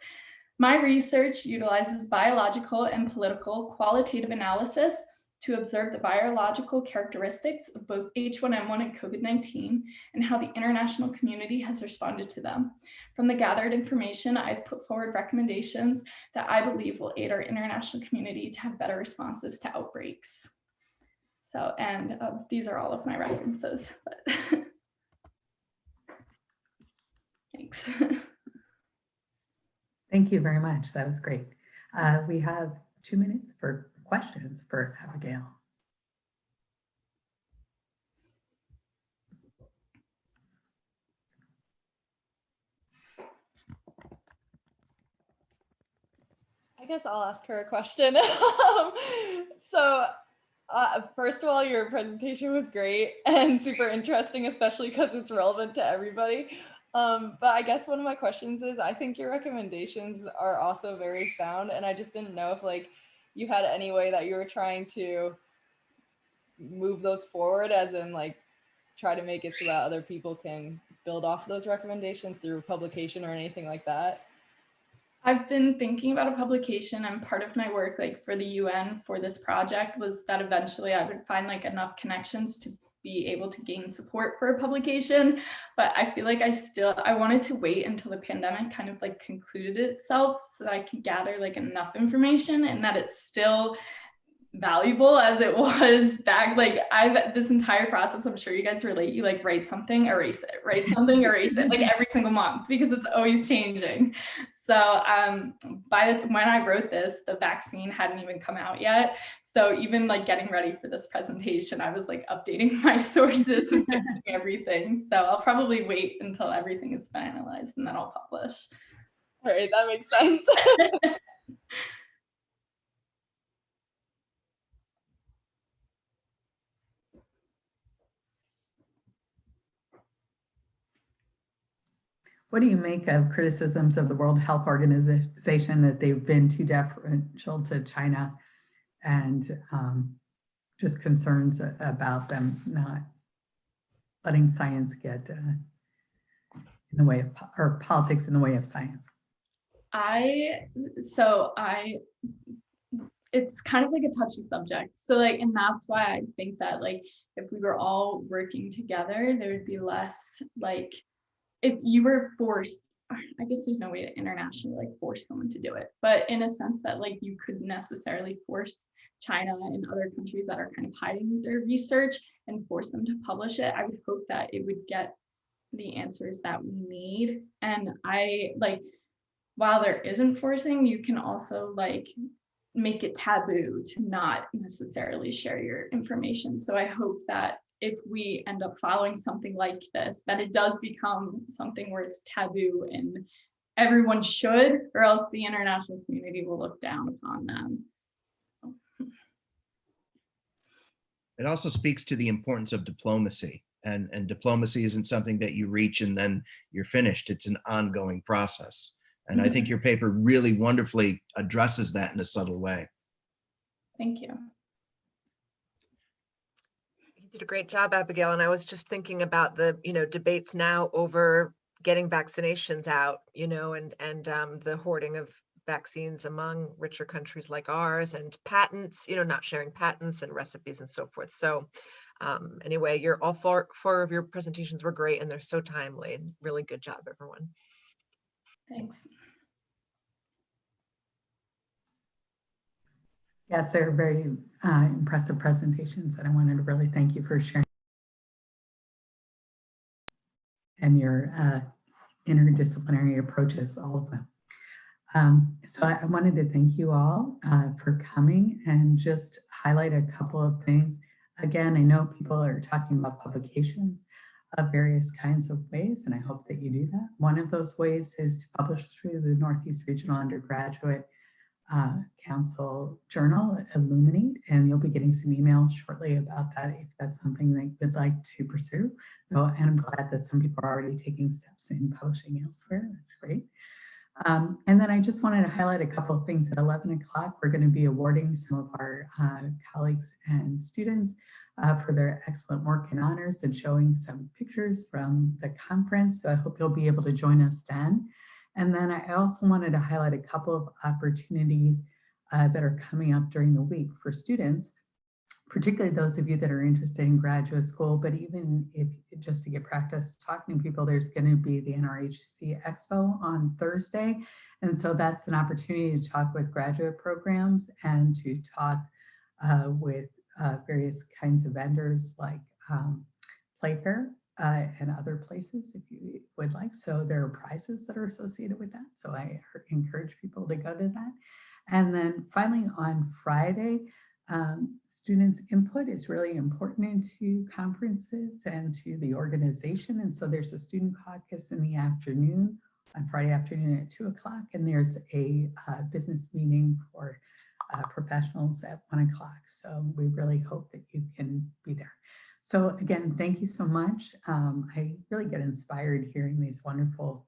My research utilizes biological and political qualitative analysis to observe the biological characteristics of both H1N1 and COVID-19 and how the international community has responded to them. From the gathered information, I've put forward recommendations that I believe will aid our international community to have better responses to outbreaks. So, and these are all of my references. Thanks. Thank you very much. That was great. We have 2 minutes for questions for Abigail. I guess I'll ask her a question. First of all, your presentation was great and super interesting, especially because it's relevant to everybody. But I guess one of my questions is, I think your recommendations are also very sound, and I just didn't know if you had any way that you were trying to move those forward, as in try to make it so that other people can build off those recommendations through publication or anything like that. I've been thinking about a publication, and part of my work for the UN for this project was that eventually I would find enough connections to be able to gain support for a publication. But I feel like I wanted to wait until the pandemic kind of concluded itself so that I could gather enough information and that it's still valuable as it was back. Like this entire process, I'm sure you guys relate, you like write something, erase it, write something, erase it, like every single month, because it's always changing. So when I wrote this, the vaccine hadn't even come out yet. So even like getting ready for this presentation, I was like updating my sources and fixing everything. So I'll probably wait until everything is finalized and then I'll publish. All right, that makes sense. What do you make of criticisms of the World Health Organization that they've been too deferential to China, and just concerns about them not letting science get in the way of, or politics in the way of science? It's kind of like a touchy subject. So like, and that's why I think that like, if we were all working together, there would be less like, if you were forced, I guess there's no way to internationally like force someone to do it, but in a sense that like you couldn't necessarily force China and other countries that are kind of hiding their research and force them to publish it. I would hope that it would get the answers that we need. And I like, while there isn't forcing, you can also like make it taboo to not necessarily share your information. So I hope that if we end up following something like this, that it does become something where it's taboo and everyone should, or else the international community will look down upon them. It also speaks to the importance of diplomacy, and diplomacy isn't something that you reach and then you're finished. It's an ongoing process. And I think your paper really wonderfully addresses that in a subtle way. Thank you. You did a great job, Abigail. And I was just thinking about the, debates now over getting vaccinations out, and the hoarding of vaccines among richer countries like ours, and patents, not sharing patents and recipes and so forth. So anyway, all four of your presentations were great, and they're so timely, and really good job, everyone. Thanks. Yes, they're very impressive presentations, and I wanted to really thank you for sharing and your interdisciplinary approaches, all of them. So I wanted to thank you all for coming and just highlight a couple of things. Again, I know people are talking about publications of various kinds of ways, and I hope that you do that. One of those ways is to publish through the Northeast Regional Undergraduate Council Journal, Illuminate, and you'll be getting some emails shortly about that if that's something that you would like to pursue. And I'm glad that some people are already taking steps in publishing elsewhere. That's great. And then I just wanted to highlight a couple of things. At 11 o'clock, we're going to be awarding some of our colleagues and students for their excellent work and honors, and showing some pictures from the conference. So I hope you'll be able to join us then. And then I also wanted to highlight a couple of opportunities that are coming up during the week for students, particularly those of you that are interested in graduate school, but even if just to get practice talking to people, there's going to be the NRHC Expo on Thursday. And so that's an opportunity to talk with graduate programs and to talk with various kinds of vendors like Playfair and other places if you would like. So there are prizes that are associated with that. So I encourage people to go to that. And then finally on Friday, students' input is really important into conferences and to the organization. And so there's a student caucus in the afternoon, on Friday afternoon at 2 o'clock, and there's a business meeting for professionals at 1 o'clock. So we really hope that you can be there. So again, thank you so much. I really get inspired hearing these wonderful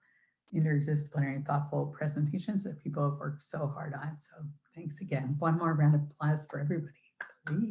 interdisciplinary, thoughtful presentations that people have worked so hard on. So thanks again. One more round of applause for everybody.